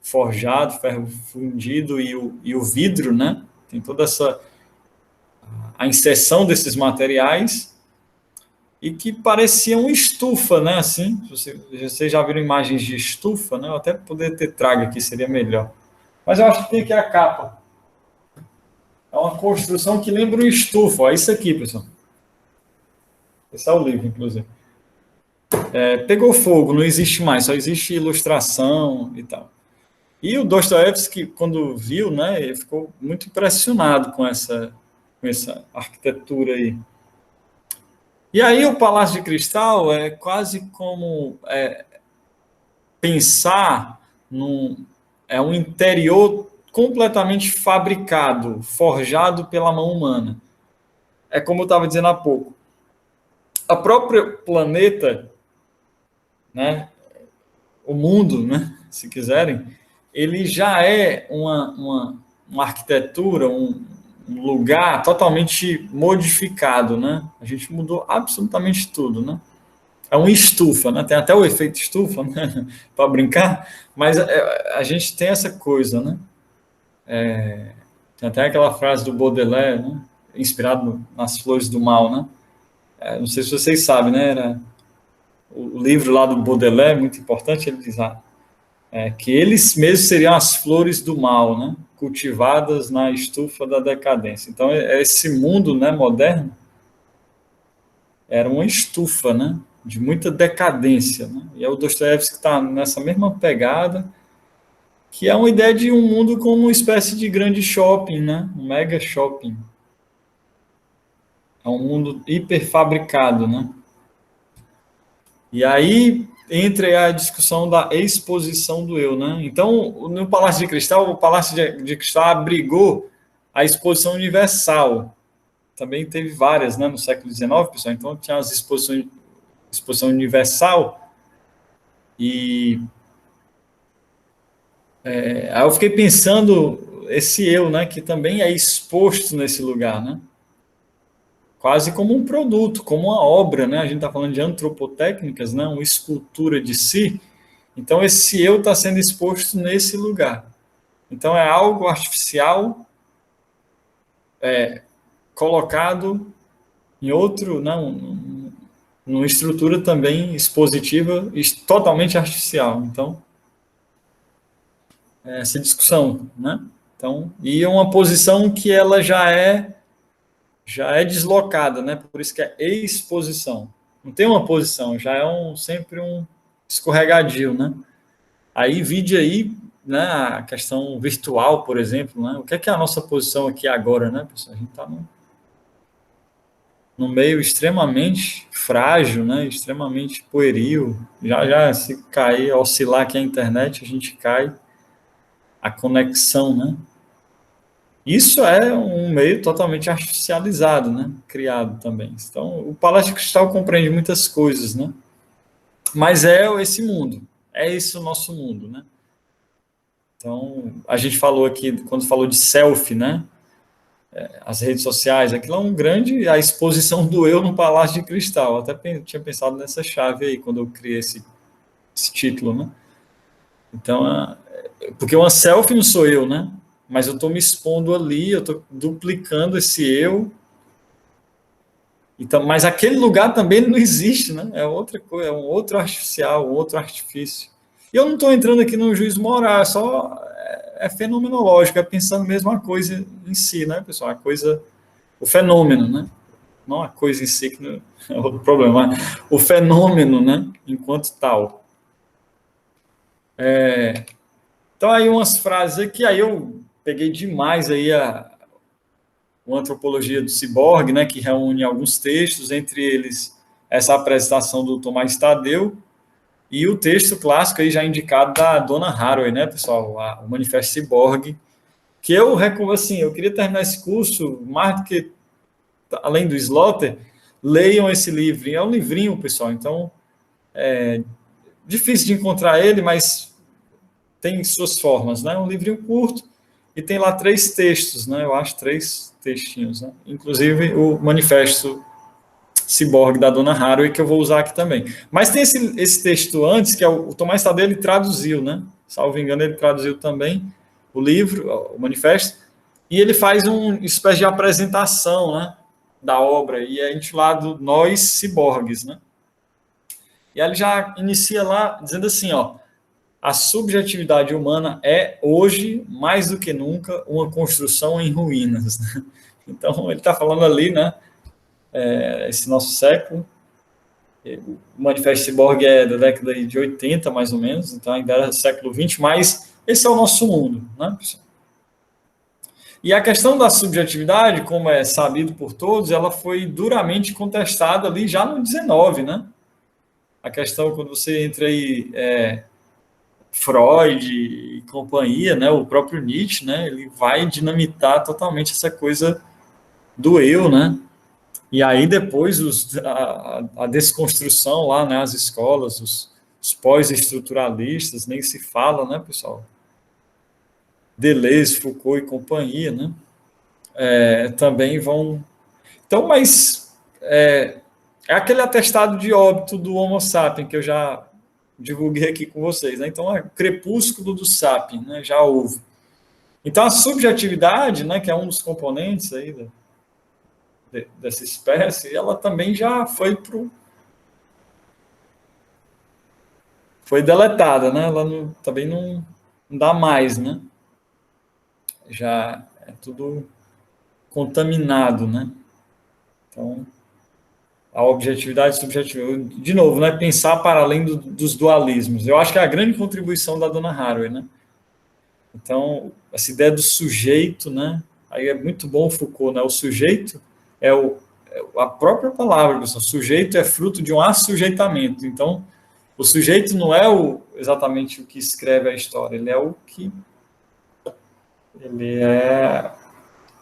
forjado, ferro fundido e o vidro, né? Tem toda a inserção desses materiais e que pareciam estufa, né? Assim, vocês já viram imagens de estufa, né? Eu até poder ter trago aqui seria melhor. Mas eu acho que tem aqui a capa. É uma construção que lembra um estufa. Ó, isso aqui, pessoal. Esse é o livro, inclusive. Pegou fogo, não existe mais, só existe ilustração e tal. E o Dostoiévski, quando viu, né, ele ficou muito impressionado com essa arquitetura aí. E aí o Palácio de Cristal é quase como pensar um interior completamente fabricado, forjado pela mão humana. É como eu estava dizendo há pouco. A própria planeta, né, o mundo, né, se quiserem, ele já é uma arquitetura, um lugar totalmente modificado, né? A gente mudou absolutamente tudo, né? é uma estufa, né? Tem até o efeito estufa, né? Para brincar, mas a gente tem essa coisa, né? Tem até aquela frase do Baudelaire, né? Inspirado nas Flores do Mal, né? Não sei se vocês sabem, né? Era o livro lá do Baudelaire, muito importante, ele diz que eles mesmos seriam as flores do mal, né? Cultivadas na estufa da decadência. Então, esse mundo, né, moderno era uma estufa, né? De muita decadência, né? E é o Dostoiévski que está nessa mesma pegada, que é uma ideia de um mundo como uma espécie de grande shopping, né? Um mega shopping. É um mundo hiperfabricado, né? E aí entra a discussão da exposição do eu, né? Então, no Palácio de Cristal, o Palácio de Cristal abrigou a exposição universal. Também teve várias, né, no século XIX, pessoal. Então, tinha as exposição universal e aí eu fiquei pensando esse eu, né, que também é exposto nesse lugar, né? Quase como um produto, como uma obra, né? A gente está falando de antropotécnicas, né? Uma escultura de si. Então, esse eu está sendo exposto nesse lugar. Então, é algo artificial colocado em outro, não, numa estrutura também expositiva e totalmente artificial. Então, essa discussão, né? Então, e é uma posição que ela já é deslocada, né? Por isso que é exposição. Não tem uma posição, já é sempre um escorregadio, né? Aí, vide aí, né, a questão virtual, por exemplo, né? O que é a nossa posição aqui agora, né, pessoal? A gente está num meio extremamente frágil, né? Extremamente pueril. Já se cair, oscilar aqui a internet, a gente cai a conexão, né? Isso é um meio totalmente artificializado, né? Criado também. Então, o Palácio de Cristal compreende muitas coisas, né? Mas é esse mundo, é esse o nosso mundo, né? Então, a gente falou aqui, quando falou de selfie, né? As redes sociais, aquilo é a exposição do eu no Palácio de Cristal. Eu até tinha pensado nessa chave aí, quando eu criei esse título, né? Então, porque uma selfie não sou eu, né? Mas eu estou me expondo ali, eu estou duplicando esse eu. Então, mas aquele lugar também não existe, né? É outra coisa, é um outro artificial, um outro artifício. E eu não estou entrando aqui no juízo moral, é fenomenológico, é pensando mesmo a coisa em si, né, pessoal? A coisa, o fenômeno, né? Não a coisa em si, que não é outro problema, mas o fenômeno, né? Enquanto tal. Então, aí umas frases aqui, aí eu peguei demais aí uma antropologia do ciborgue, né, que reúne alguns textos, entre eles essa apresentação do Tomás Tadeu e o texto clássico aí já indicado da Donna Haraway, né, pessoal, o Manifesto Ciborgue, que eu recomendo, assim, eu queria terminar esse curso, mais do que, além do Slaughter, leiam esse livro, é um livrinho, pessoal, então, difícil de encontrar ele, mas tem suas formas, né, um livrinho curto, e tem lá 3 textos, né, eu acho 3 textinhos, né, inclusive o Manifesto Ciborgue da Donna Haraway, que eu vou usar aqui também. Mas tem esse texto antes, que é o Tomás Tadeu, ele traduziu, né? Salvo engano, ele traduziu também o livro, o manifesto, e ele faz uma espécie de apresentação, né, da obra, e é intitulado Nós Ciborgues, né? E aí ele já inicia lá dizendo assim, ó, a subjetividade humana é, hoje, mais do que nunca, uma construção em ruínas. Né? Então, ele está falando ali, né, esse nosso século. O Manifesto Ciborgue é da década de 80, mais ou menos, então ainda era século XX, mas esse é o nosso mundo, né, pessoal? E a questão da subjetividade, como é sabido por todos, ela foi duramente contestada ali já no 19, né? A questão, quando você entra aí, Freud e companhia, né, o próprio Nietzsche, né, ele vai dinamitar totalmente essa coisa do eu, né? E aí depois a desconstrução lá, né, as escolas, os pós-estruturalistas, nem se fala, né, pessoal? Deleuze, Foucault e companhia, né? Também vão... Então, mas É aquele atestado de óbito do Homo sapiens que eu já divulguei aqui com vocês, né? Então, é o crepúsculo do sapiens, né? Já houve. Então, a subjetividade, né, que é um dos componentes aí dessa espécie, ela também já foi deletada, né? Ela também não dá mais, né? Já é tudo contaminado, né? Então, a objetividade e subjetividade, de novo, né? Pensar para além dos dualismos. Eu acho que é a grande contribuição da dona Haraway, né? Então, essa ideia do sujeito, né? Aí é muito bom o Foucault, né? O sujeito é a própria palavra, pessoal. Sujeito é fruto de um assujeitamento. Então, o sujeito não é exatamente o que escreve a história, ele é o que ele é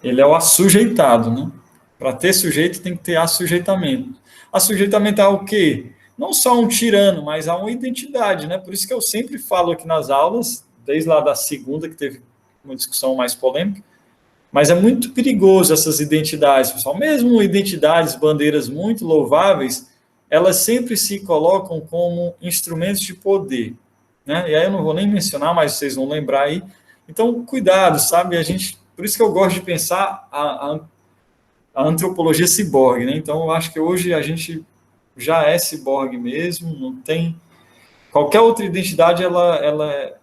ele é o assujeitado, né? Para ter sujeito tem que ter assujeitamento. Assujeitamento é o quê? Não só um tirano, mas a uma identidade, né? Por isso que eu sempre falo aqui nas aulas, desde lá da segunda, que teve uma discussão mais polêmica, mas é muito perigoso essas identidades, pessoal. Mesmo identidades, bandeiras muito louváveis, elas sempre se colocam como instrumentos de poder, né? E aí eu não vou nem mencionar, mas vocês vão lembrar aí. Então, cuidado, sabe? Por isso que eu gosto de pensar a antropologia ciborgue, né? Então, eu acho que hoje a gente já é ciborgue mesmo, não tem qualquer outra identidade, ela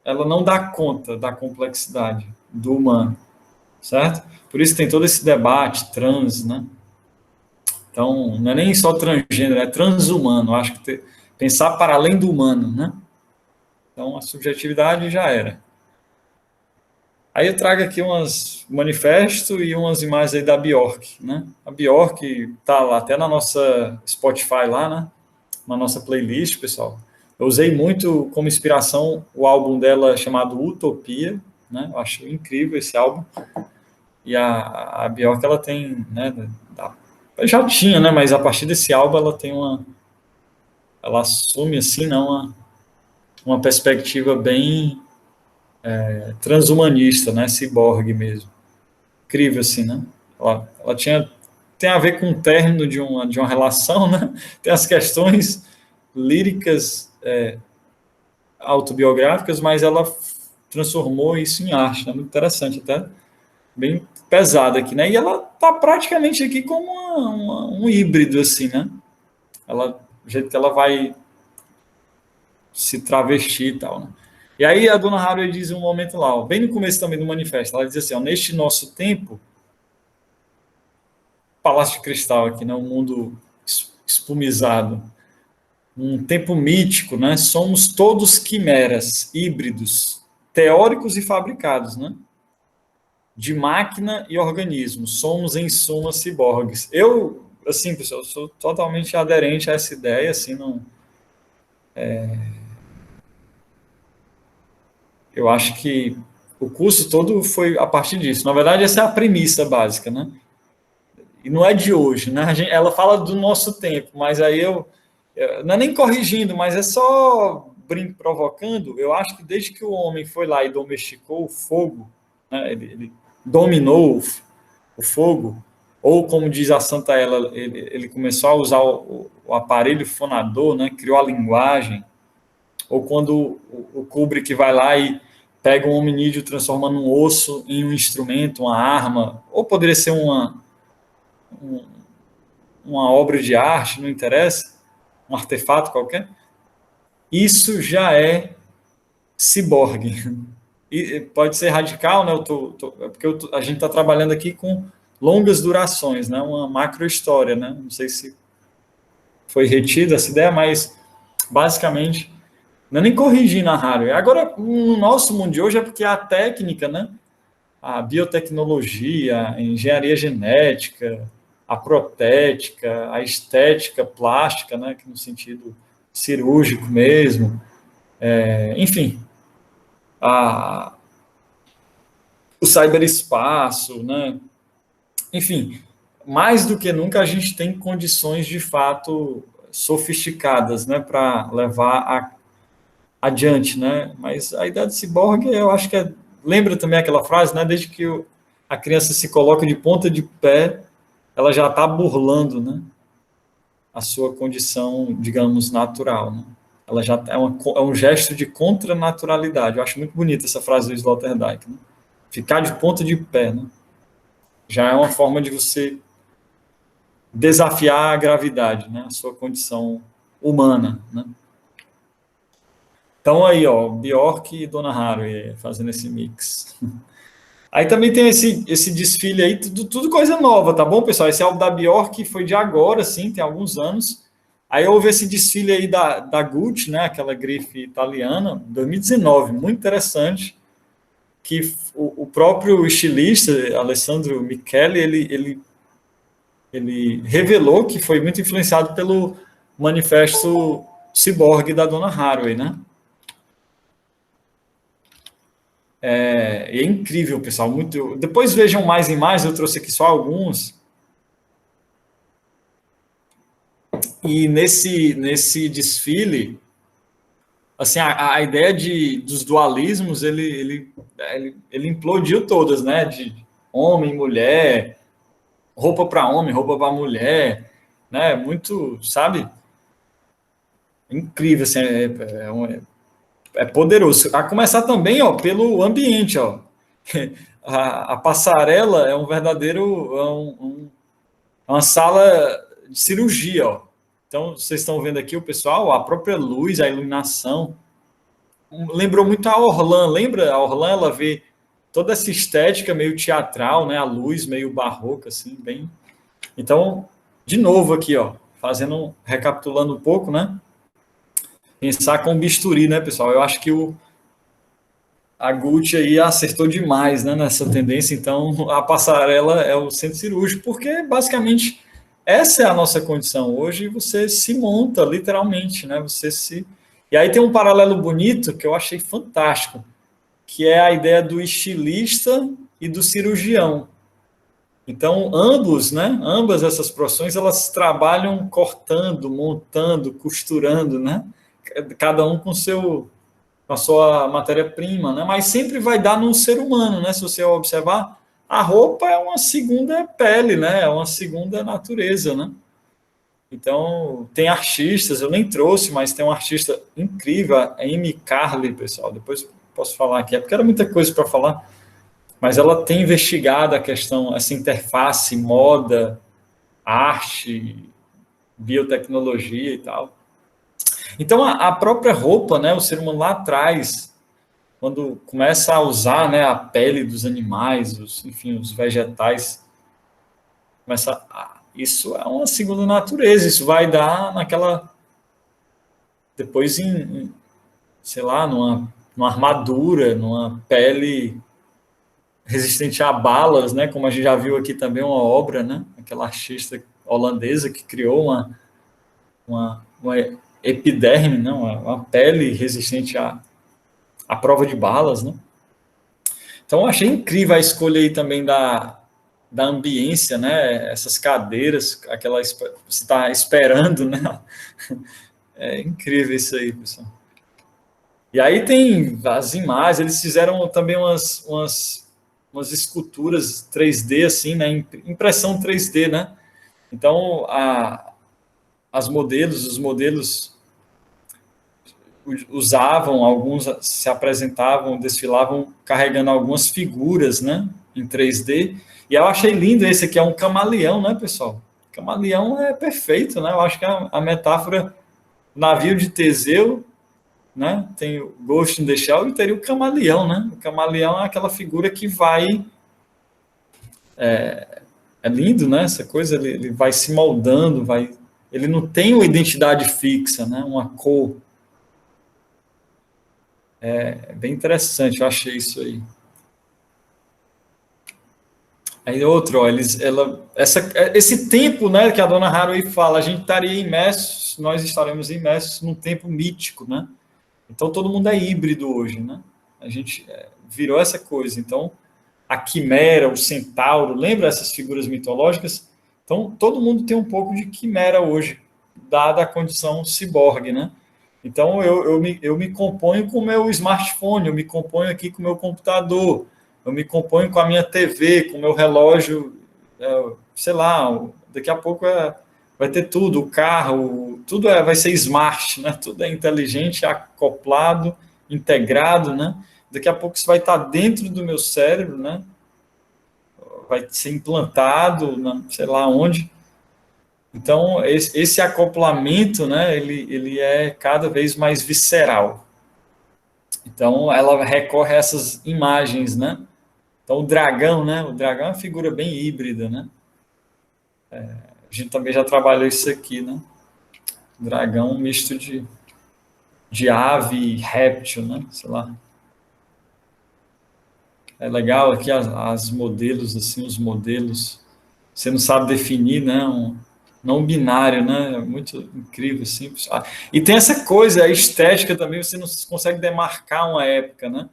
não dá conta da complexidade do humano, certo? Por isso tem todo esse debate trans, né? Então, não é nem só transgênero, é transhumano. Eu acho que pensar para além do humano, né? Então, a subjetividade já era. Aí eu trago aqui umas manifesto e umas imagens aí da Bjork, né? A Bjork tá lá até na nossa Spotify lá, né? Na nossa playlist, pessoal. Eu usei muito como inspiração o álbum dela chamado Utopia, né? Eu acho incrível esse álbum. E a Bjork, ela tem, né? Já tinha, né? Mas a partir desse álbum ela tem ela assume assim, não, uma perspectiva bem transhumanista, né? Ciborgue mesmo. Incrível, assim, né? Ela tem a ver com o término de uma relação, né? Tem as questões líricas autobiográficas, mas ela transformou isso em arte, né? Muito interessante, até bem pesada aqui, né? E ela tá praticamente aqui como um híbrido, assim, né? Do jeito que ela vai se travestir e tal, né? E aí a dona Haraway diz um momento lá, ó, bem no começo também do manifesto, ela diz assim, ó, neste nosso tempo, Palácio de Cristal aqui, né? Um mundo espumizado, um tempo mítico, né? Somos todos quimeras, híbridos, teóricos e fabricados, né? De máquina e organismo. Somos, em suma, ciborgues. Eu, assim, pessoal, sou totalmente aderente a essa ideia, assim, não... Eu acho que o curso todo foi a partir disso. Na verdade, essa é a premissa básica, né? E não é de hoje, né? Ela fala do nosso tempo, mas aí não é nem corrigindo, mas é só provocando. Eu acho que desde que o homem foi lá e domesticou o fogo, né? Ele dominou o fogo, ou como diz a Santa Ela, ele começou a usar o aparelho fonador, né? Criou a linguagem, ou quando o Kubrick vai lá e pega um hominídeo transformando um osso em um instrumento, uma arma, ou poderia ser uma obra de arte, não interessa, um artefato qualquer, isso já é ciborgue. E pode ser radical, né? Porque a gente está trabalhando aqui com longas durações, né? Uma macro história, né? Não sei se foi retida essa ideia, mas basicamente não é nem corrigindo a Haraway. Agora, no nosso mundo de hoje é porque a técnica, né? A biotecnologia, a engenharia genética, a protética, a estética plástica, né, que no sentido cirúrgico mesmo, enfim, o cyberespaço, né, enfim, mais do que nunca a gente tem condições de fato sofisticadas, né, para levar adiante, né, mas a ideia de ciborgue, eu acho que lembra também aquela frase, né, desde que a criança se coloca de ponta de pé, ela já está burlando, né, a sua condição, digamos, natural, né? Ela já é um gesto de contranaturalidade. Eu acho muito bonita essa frase do Sloterdijk, né? Ficar de ponta de pé, né? Já é uma forma de você desafiar a gravidade, né? A sua condição humana, né? Então aí, ó, Bjork e Donna Haraway fazendo esse mix. Aí também tem esse desfile aí, tudo coisa nova, tá bom, pessoal? Esse álbum da Bjork foi de agora, sim, tem alguns anos. Aí houve esse desfile aí da Gucci, né? Aquela grife italiana, 2019, muito interessante. Que o próprio estilista, Alessandro Michele, ele revelou que foi muito influenciado pelo manifesto Cyborg da Donna Haraway, né? É incrível, pessoal. Muito. Depois vejam mais imagens, eu trouxe aqui só alguns. E nesse desfile, assim, a ideia dos dualismos, ele implodiu todas, né? De homem, mulher, roupa para homem, roupa para mulher, né? Muito, sabe? Incrível, assim, é poderoso. A começar também, ó, pelo ambiente, ó. A passarela é um verdadeiro, é uma sala de cirurgia, ó. Então, vocês estão vendo aqui o pessoal, a própria luz, a iluminação. Lembrou muito a Orlan, lembra? A Orlan, ela vê toda essa estética meio teatral, né? A luz meio barroca, assim, bem... Então, de novo aqui, ó, recapitulando um pouco, né? Pensar com bisturi, né, pessoal? Eu acho que a Gucci aí acertou demais, né, nessa tendência. Então, a passarela é o centro cirúrgico, porque basicamente essa é a nossa condição. Hoje você se monta, literalmente, né? E aí tem um paralelo bonito que eu achei fantástico, que é a ideia do estilista e do cirurgião. Então, ambas essas profissões, elas trabalham cortando, montando, costurando, né? Cada um com a sua matéria-prima, né? Mas sempre vai dar no ser humano, né? Se você observar, a roupa é uma segunda pele, né? É uma segunda natureza, né? Então, tem artistas, eu nem trouxe, mas tem um artista incrível, a Amy Carly, pessoal. Depois posso falar aqui, é porque era muita coisa para falar, mas ela tem investigado a questão, essa interface, moda, arte, biotecnologia e tal. Então, a própria roupa, né, o ser humano lá atrás, quando começa a usar, né, a pele dos animais, enfim, os vegetais, isso é uma segunda natureza, isso vai dar naquela, depois sei lá, numa armadura, numa pele resistente a balas, né, como a gente já viu aqui também uma obra, né, aquela artista holandesa que criou uma epiderme, né, uma pele resistente à prova de balas, né. Então, eu achei incrível a escolha aí também da ambiência, né? Essas cadeiras, você está esperando, né? É incrível isso aí, pessoal. E aí tem as imagens, eles fizeram também umas esculturas 3D, assim, né? Impressão 3D, né? Então, os modelos usavam, alguns se apresentavam, desfilavam carregando algumas figuras, né, em 3D. E eu achei lindo esse aqui, é um camaleão, né, pessoal? Camaleão é perfeito, né? Eu acho que a metáfora navio de Teseu, né, tem o Ghost in the Shell e teria o camaleão, né? O camaleão é aquela figura que vai... É lindo, né? Essa coisa, ele vai se moldando, ele não tem uma identidade fixa, né? Uma cor. É bem interessante, eu achei isso aí. Aí outro, ó, esse tempo, né, que a dona Haraway fala, a gente estaria imersos, nós estaremos imersos num tempo mítico, né? Então todo mundo é híbrido hoje, né? A gente virou essa coisa. Então a quimera, o centauro, lembra essas figuras mitológicas? Então todo mundo tem um pouco de quimera hoje, dada a condição ciborgue, né? Então eu me componho com o meu smartphone, eu me componho aqui com o meu computador, eu me componho com a minha TV, com o meu relógio, sei lá, daqui a pouco vai ter tudo, o carro, tudo vai ser smart, né? Tudo é inteligente, acoplado, integrado, né? Daqui a pouco isso vai estar dentro do meu cérebro, né? Vai ser implantado, sei lá onde. Então, esse acoplamento, né, ele é cada vez mais visceral. Então, ela recorre a essas imagens, né? Então, o dragão, né? O dragão é uma figura bem híbrida, né? A gente também já trabalhou isso aqui, né? Dragão misto de ave e réptil, né? Sei lá. É legal aqui as modelos, assim, os modelos. Você não sabe definir, né? Não binário, né? É muito incrível, simples. E tem essa coisa, a estética também, você não consegue demarcar uma época, né?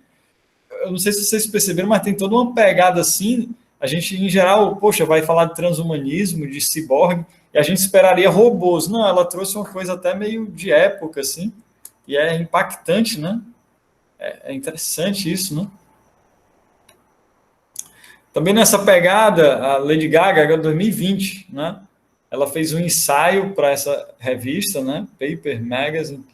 Eu não sei se vocês perceberam, mas tem toda uma pegada assim. A gente, em geral, poxa, vai falar de transhumanismo, de ciborgue, e a gente esperaria robôs. Não, ela trouxe uma coisa até meio de época, assim, e é impactante, né? É interessante isso, né? Também nessa pegada, a Lady Gaga, agora em 2020, né? Ela fez um ensaio para essa revista, né? Paper Magazine,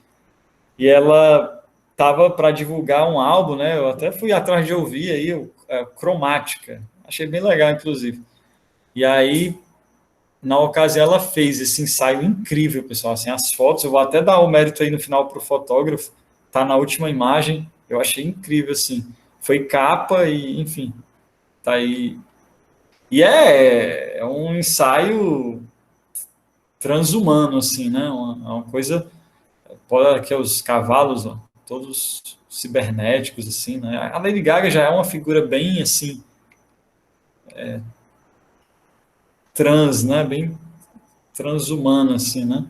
e ela estava para divulgar um álbum, né? Eu até fui atrás de ouvir aí, Cromática. Achei bem legal, inclusive. E aí, na ocasião, ela fez esse ensaio incrível, pessoal. Assim, as fotos, eu vou até dar o mérito aí no final para o fotógrafo, tá na última imagem. Eu achei incrível, assim. Foi capa e, enfim, tá aí. E é um ensaio transhumano, assim, né? Uma coisa. Pode que os cavalos, ó, todos cibernéticos, assim, né? A Lady Gaga já é uma figura bem, assim, trans, né? Bem transhumana, assim, né?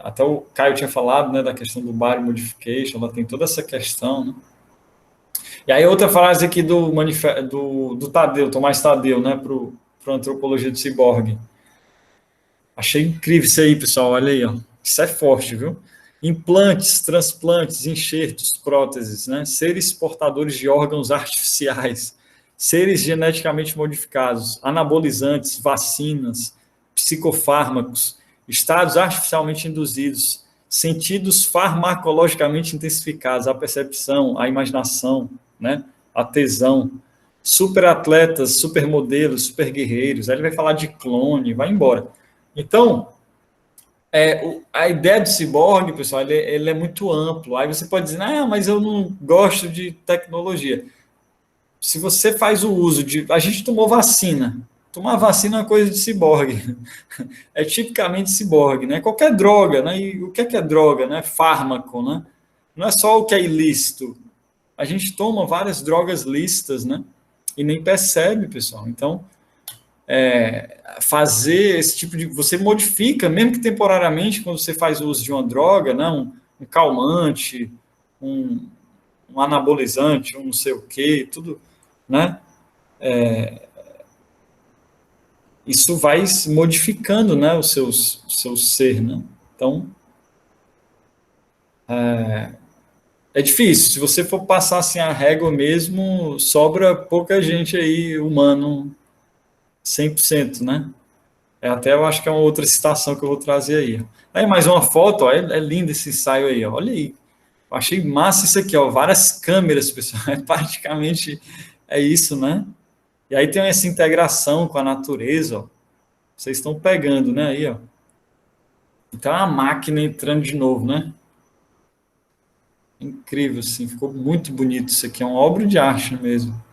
Até o Caio tinha falado, né, da questão do body modification, ela tem toda essa questão, né? E aí outra frase aqui do Tadeu, Tomás Tadeu, né, para a Antropologia do Ciborgue. Achei incrível isso aí, pessoal, olha aí, ó. Isso é forte, viu? Implantes, transplantes, enxertos, próteses, né? Seres portadores de órgãos artificiais, seres geneticamente modificados, anabolizantes, vacinas, psicofármacos, estados artificialmente induzidos, sentidos farmacologicamente intensificados, a percepção, a imaginação, né? A tesão, superatletas, supermodelos, superguerreiros. Aí ele vai falar de clone, vai embora. Então, a ideia do ciborgue, pessoal, ele é muito amplo. Aí você pode dizer, ah, mas eu não gosto de tecnologia. Se você faz o uso de. A gente tomou vacina. Tomar vacina é uma coisa de ciborgue. É tipicamente ciborgue, né? Qualquer droga, né? E o que é droga, né? Fármaco, né? Não é só o que é ilícito. A gente toma várias drogas lícitas, né? E nem percebe, pessoal. Então, fazer esse tipo de. Você modifica, mesmo que temporariamente, quando você faz uso de uma droga, né, um calmante, um, um anabolizante, um não sei o quê, tudo, né? Isso vai modificando, né, o seu ser, né? Então, é difícil. Se você for passar assim a régua mesmo, sobra pouca gente aí, humano, 100%, né? Até eu acho que é uma outra citação que eu vou trazer aí. Aí mais uma foto, ó, é lindo esse ensaio aí, ó, olha aí. Eu achei massa isso aqui, ó, várias câmeras, pessoal, praticamente isso, né? E aí tem essa integração com a natureza, ó. Vocês estão pegando, né, aí, ó. Então a máquina entrando de novo, né? Incrível, assim, ficou muito bonito isso aqui, é uma obra de arte mesmo.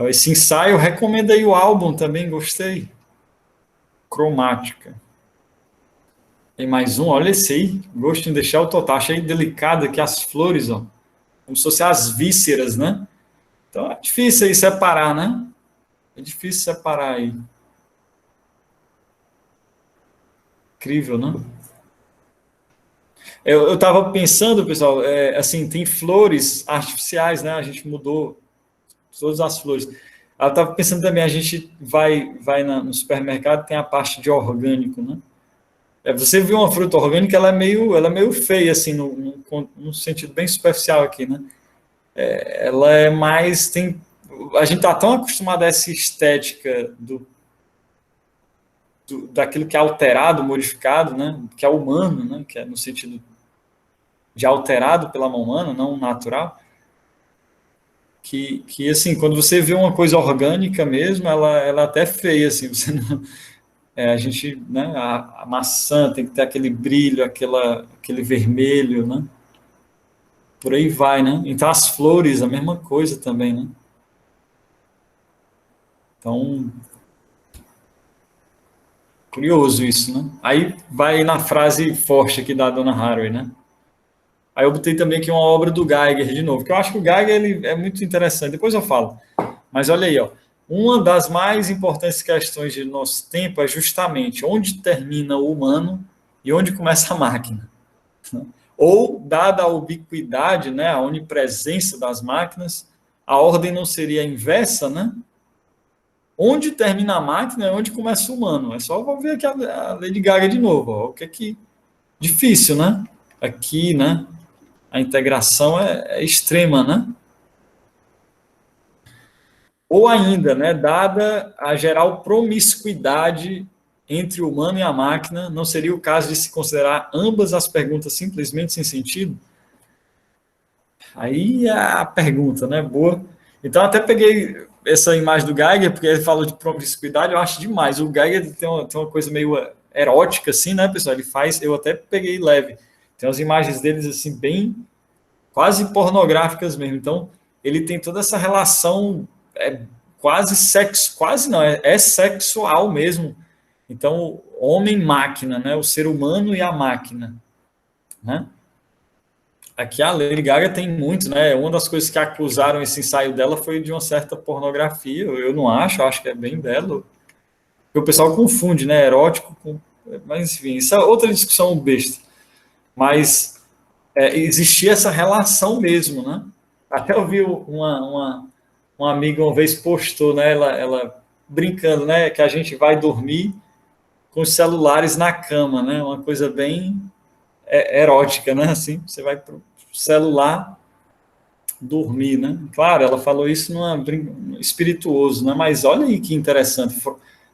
Esse ensaio, recomendo aí o álbum também, gostei. Cromática. Tem mais um, olha esse aí. Gosto em deixar o total. Achei delicado aqui as flores, ó. Como se fossem as vísceras, né? Então é difícil aí separar, né? É difícil separar aí. Incrível, né? Eu estava pensando, pessoal, assim, tem flores artificiais, né? A gente mudou todas as flores. Eu estava pensando também, a gente vai no supermercado, tem a parte de orgânico, né? Você viu uma fruta orgânica, ela é meio feia, assim, no sentido bem superficial aqui, né? Ela é mais, a gente está tão acostumado a essa estética daquilo que é alterado, modificado, né? Que é humano, né? Que é no sentido de alterado pela mão humana, não natural. Que assim, quando você vê uma coisa orgânica mesmo, ela até é feia, assim, você não, a gente, né, a maçã tem que ter aquele brilho, aquele vermelho, né? Por aí vai, né? Então as flores, a mesma coisa também, né? Então, curioso isso, né? Aí vai na frase forte aqui da Dona Haraway, né? Aí eu botei também aqui uma obra do Geiger de novo, que eu acho que o Geiger ele é muito interessante, depois eu falo. Mas olha aí, ó. Uma das mais importantes questões de nosso tempo é justamente onde termina o humano e onde começa a máquina. Ou, dada a ubiquidade, né, a onipresença das máquinas, a ordem não seria inversa, né? Onde termina a máquina é onde começa o humano. É só ver aqui a Lady Gaga de novo. Ó. O que é que difícil, né? Aqui, né? A integração é extrema, né? Ou ainda, né, dada a geral promiscuidade entre o humano e a máquina, não seria o caso de se considerar ambas as perguntas simplesmente sem sentido? Aí é a pergunta, né? Boa. Então, até peguei essa imagem do Geiger, porque ele falou de promiscuidade, eu acho demais. O Geiger tem uma coisa meio erótica, assim, né, pessoal? Ele faz, eu até peguei leve. Tem umas imagens deles, assim, bem quase pornográficas mesmo. Então, ele tem toda essa relação quase sexo, quase não, é sexual mesmo. Então, homem-máquina, né? O ser humano e a máquina, né? Aqui a Lady Gaga tem muito, né? Uma das coisas que acusaram esse ensaio dela foi de uma certa pornografia. Eu não acho, eu acho que é bem belo. Porque o pessoal confunde, né? Erótico com. Mas, enfim, isso é outra discussão besta. Mas existia essa relação mesmo, né? Até eu vi uma amiga uma vez postou, né? Ela brincando, né? Que a gente vai dormir com os celulares na cama, né? Uma coisa bem erótica, né? Assim, você vai pro celular dormir, né? Claro, ela falou isso numa espirituoso, né? Mas olha aí que interessante,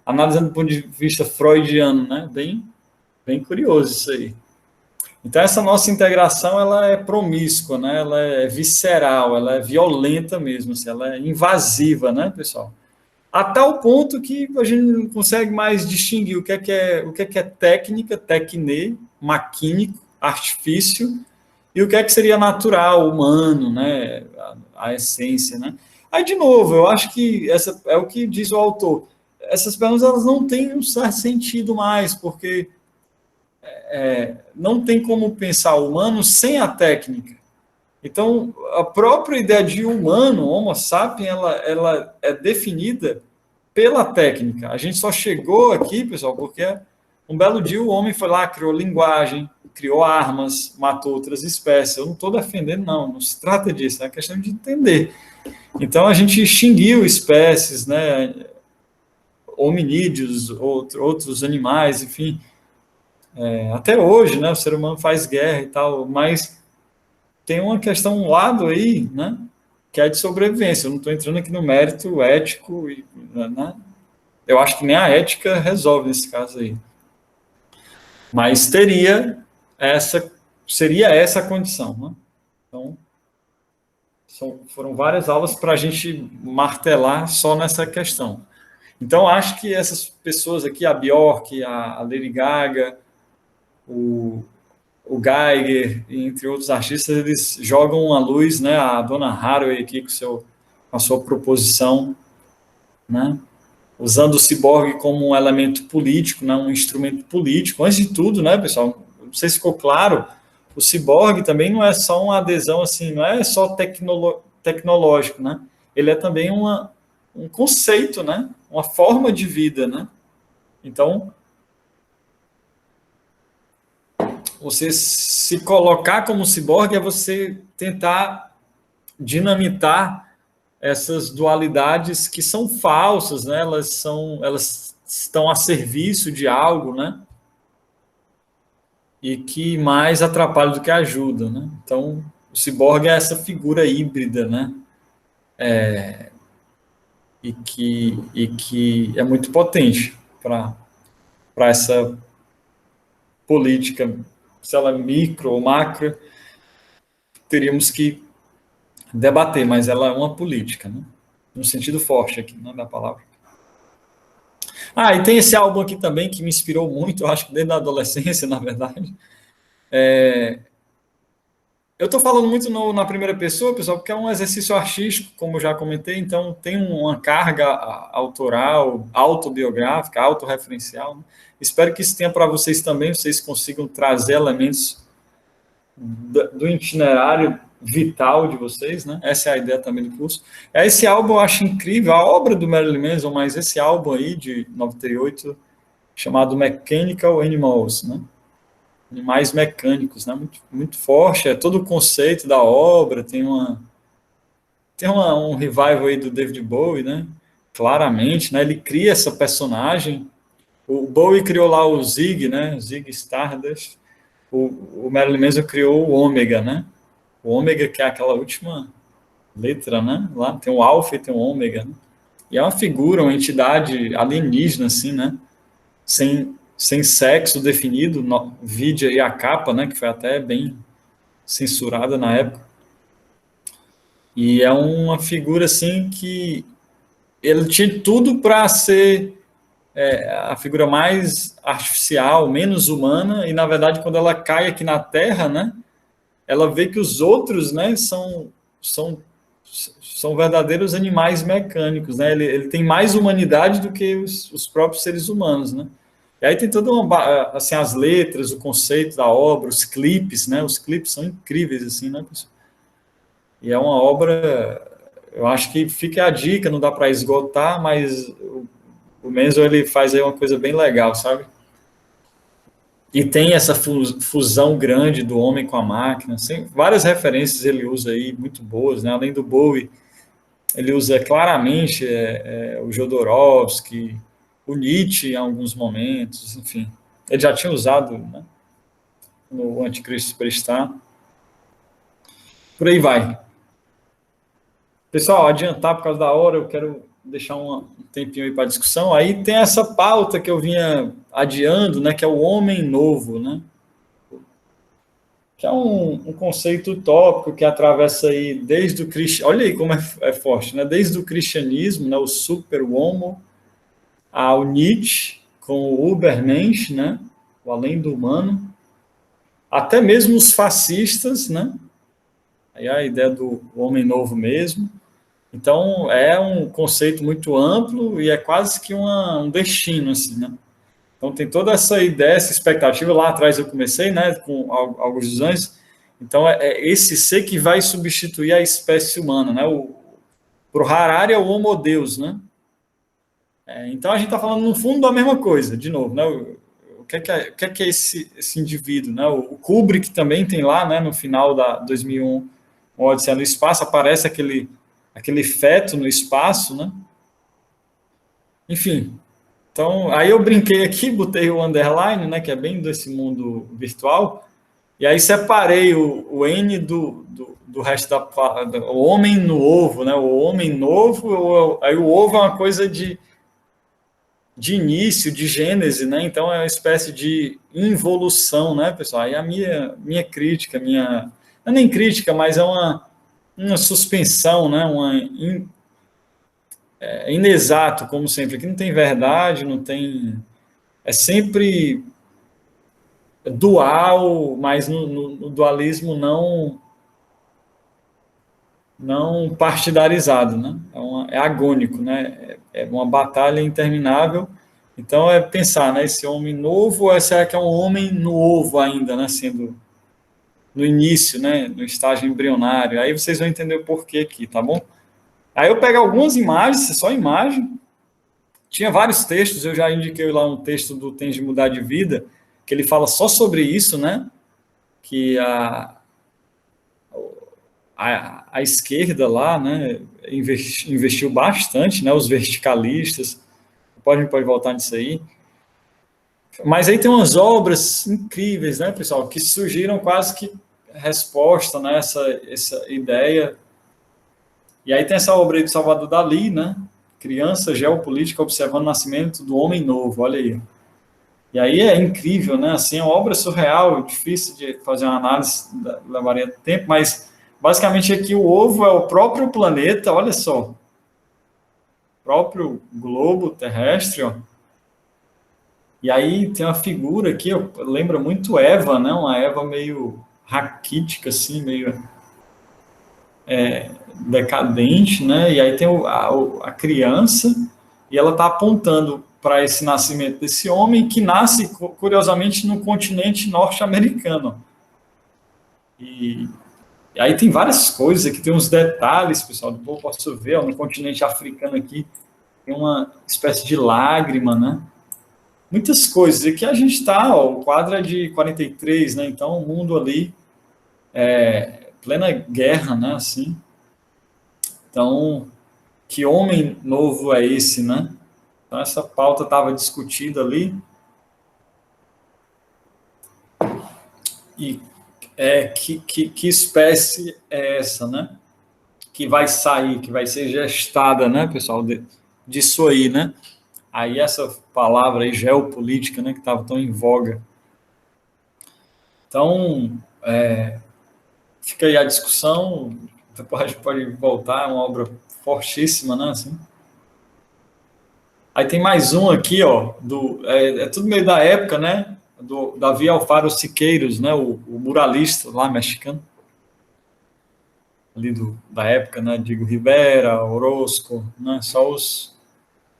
analisando do ponto de vista freudiano, né? Bem curioso isso aí. Então essa nossa integração ela é promíscua, né? Ela é visceral, ela é violenta mesmo, assim, ela é invasiva, né, pessoal? A tal ponto que a gente não consegue mais distinguir o que é técnica, tecne, maquínico, artifício, e o que é que seria natural, humano, né? A essência, né? Aí, de novo, eu acho que essa é o que diz o autor. Essas perguntas elas não têm um certo sentido mais, porque não tem como pensar o humano sem a técnica. Então, a própria ideia de humano, Homo sapiens, ela é definida pela técnica. A gente só chegou aqui, pessoal, porque um belo dia o homem foi lá, criou linguagem, criou armas, matou outras espécies. Eu não estou defendendo, não se trata disso, é questão de entender. Então a gente extinguiu espécies, né, hominídeos, outros animais, enfim. Até hoje, né, o ser humano faz guerra e tal, mas tem uma questão, um lado aí, né, que é de sobrevivência. Eu não estou entrando aqui no mérito ético, né, eu acho que nem a ética resolve nesse caso aí. Mas seria essa a condição. Né? Então, foram várias aulas para a gente martelar só nessa questão. Então, acho que essas pessoas aqui, a Bjork, a Lady Gaga, o Geiger, entre outros artistas, eles jogam uma luz, né? A Dona Haraway aqui com a sua proposição, né? Usando o ciborgue como um elemento político, né? Um instrumento político. Antes de tudo, né, pessoal? Não sei se ficou claro, o ciborgue também não é só uma adesão assim, não é só tecnológico, né? Ele é também um conceito, né? Uma forma de vida, né? Então, você se colocar como ciborgue é você tentar dinamitar essas dualidades que são falsas, né? Elas estão a serviço de algo, né? E que mais atrapalha do que ajuda, né? Então, o ciborgue é essa figura híbrida, né? E que é muito potente para para essa política, se ela é micro ou macro, teríamos que debater, mas ela é uma política, né? No sentido forte aqui, né, da palavra. Ah, e tem esse álbum aqui também que me inspirou muito, eu acho que desde a adolescência, na verdade. Eu estou falando muito na primeira pessoa, pessoal, porque é um exercício artístico, como eu já comentei, então tem uma carga autoral, autobiográfica, autorreferencial, né? Espero que isso tenha para vocês também, vocês consigam trazer elementos do itinerário vital de vocês, né? Essa é a ideia também do curso. Esse álbum eu acho incrível, a obra do Marilyn Manson, mas esse álbum aí de 98, chamado Mechanical Animals, né? Animais mecânicos, né? Muito, muito forte, é todo o conceito da obra, um revival aí do David Bowie, né? Claramente, né? Ele cria essa personagem. O Bowie criou lá o Zig, né? Zig Stardust. O Marilyn Manson criou o Ômega, né? O Ômega, que é aquela última letra, né? Lá tem o Alpha e tem o Ômega, né? E é uma figura, uma entidade alienígena, assim, né? Sem sexo definido, vide aí a capa, né? Que foi até bem censurada na época. E é uma figura, assim, que ele tinha tudo para ser a figura mais artificial, menos humana, e na verdade, quando ela cai aqui na Terra, né? Ela vê que os outros, né, são verdadeiros animais mecânicos, né? Ele tem mais humanidade do que os próprios seres humanos, né? E aí tem toda assim, as letras, o conceito da obra, os clipes, né? Os clipes são incríveis, assim, né, pessoal? E é uma obra, eu acho que fica a dica, não dá para esgotar, mas o Manson, ele faz aí uma coisa bem legal, sabe? E tem essa fusão grande do homem com a máquina. Assim, várias referências ele usa aí, muito boas, né? Além do Bowie, ele usa claramente o Jodorowsky, o Nietzsche em alguns momentos, enfim. Ele já tinha usado, né, no Anticristo Superstar. Por aí vai. Pessoal, adiantar por causa da hora, eu quero deixar um tempinho aí para discussão. Aí tem essa pauta que eu vinha adiando, né, que é o homem novo, né? Que é um conceito utópico que atravessa aí desde o cristianismo, olha aí como é forte, né? Desde o cristianismo, né? O super-homo, ao Nietzsche, com o Übermensch, né? O além do humano, até mesmo os fascistas, né? Aí a ideia do homem novo mesmo. Então, é um conceito muito amplo e é quase que um destino, assim, né? Então, tem toda essa ideia, essa expectativa. Lá atrás eu comecei, né, com alguns dos anos. Então, é esse ser que vai substituir a espécie humana, né? Para o Harari é o Homo Deus, né? Então, a gente está falando, no fundo, da mesma coisa, de novo, né? O que é esse indivíduo, né? O Kubrick também tem lá, né, no final da 2001, o Odisseia no Espaço, aparece aquele feto no espaço, né? Enfim, então, aí eu brinquei aqui, botei o underline, né, que é bem desse mundo virtual, e aí separei o N do resto o homem no ovo, né? O homem novo, aí o ovo é uma coisa de início, de gênese, né? Então é uma espécie de involução, né, pessoal? Aí a minha crítica, não é nem crítica, mas é uma suspensão, né? Inexato, como sempre. Aqui não tem verdade, não tem. É sempre dual, mas no dualismo não partidarizado, né? É agônico, né? É uma batalha interminável. Então é pensar, né? Esse homem novo, ou será que é um homem novo ainda, né? Sendo no início, né? No estágio embrionário. Aí vocês vão entender o porquê aqui, tá bom? Aí eu pego algumas imagens, só imagem. Tinha vários textos, eu já indiquei lá um texto do Tens de Mudar de Vida, que ele fala só sobre isso, né? Que a esquerda lá, né, investiu bastante, né, os verticalistas, pode voltar nisso aí, mas aí tem umas obras incríveis, né, pessoal, que surgiram quase que resposta, né, essa ideia, e aí tem essa obra aí do Salvador Dalí, né, Criança Geopolítica Observando o Nascimento do Homem Novo, olha aí. E aí é incrível, né? Assim, é uma obra surreal, difícil de fazer uma análise, levaria tempo, mas basicamente aqui o ovo é o próprio planeta, olha só, o próprio globo terrestre, ó. E aí tem uma figura aqui, ó, lembra muito Eva, né? Uma Eva meio raquítica, assim, meio decadente, né? E aí tem a criança e ela está apontando para esse nascimento desse homem que nasce, curiosamente, no continente norte-americano. E, e aí tem várias coisas aqui, tem uns detalhes, pessoal, eu posso ver, ó, no continente africano aqui tem uma espécie de lágrima, né? Muitas coisas. E aqui a gente está, o quadro é de 43, né? Então o mundo ali plena guerra, né? Assim. Então, que homem novo é esse, né? Então, essa pauta estava discutida ali. E que espécie é essa, né? Que vai sair, que vai ser gestada, né, pessoal, disso aí, né? Aí essa palavra aí, geopolítica, né, que estava tão em voga. Então, fica aí a discussão, depois a gente pode voltar, é uma obra fortíssima, né, assim. Aí tem mais um aqui, ó, é tudo meio da época, né, do Davi Alfaro Siqueiros, né, o muralista lá mexicano, ali da época, né, Diego Rivera, Orozco, né, só os...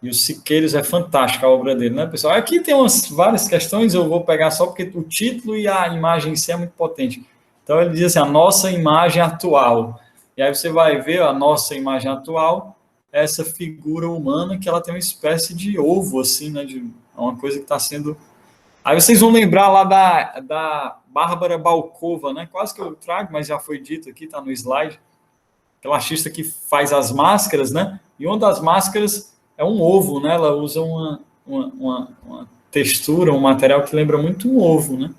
E o Siqueiros é fantástica a obra dele, né, pessoal? Aqui tem várias questões, eu vou pegar só porque o título e a imagem em si é muito potente. Então ele diz assim, a nossa imagem atual. E aí você vai ver a nossa imagem atual, essa figura humana que ela tem uma espécie de ovo, assim, né, de uma coisa que está sendo... Aí vocês vão lembrar lá da Bárbara Balcova, né? Quase que eu trago, mas já foi dito aqui, está no slide. Aquela artista que faz as máscaras, né? E uma das máscaras é um ovo, né? Ela usa uma textura, um material que lembra muito um ovo, né?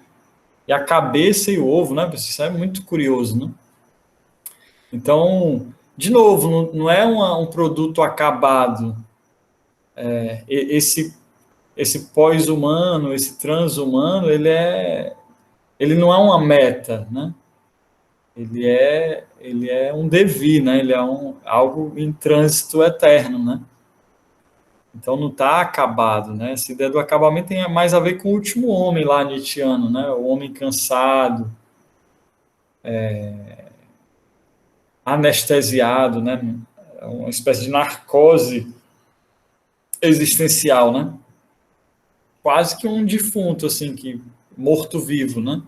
E a cabeça e o ovo, né? Isso é muito curioso, né? Então, de novo, não é um produto acabado. Esse pós-humano, esse transhumano, ele não é uma meta, né? Ele é um devir, né? Ele é algo em trânsito eterno, né? Então não está acabado, né? Essa ideia do acabamento tem mais a ver com o último homem lá nietzschiano, né? O homem cansado, anestesiado, né? Uma espécie de narcose existencial, né? Quase que um defunto, assim, que morto-vivo, né?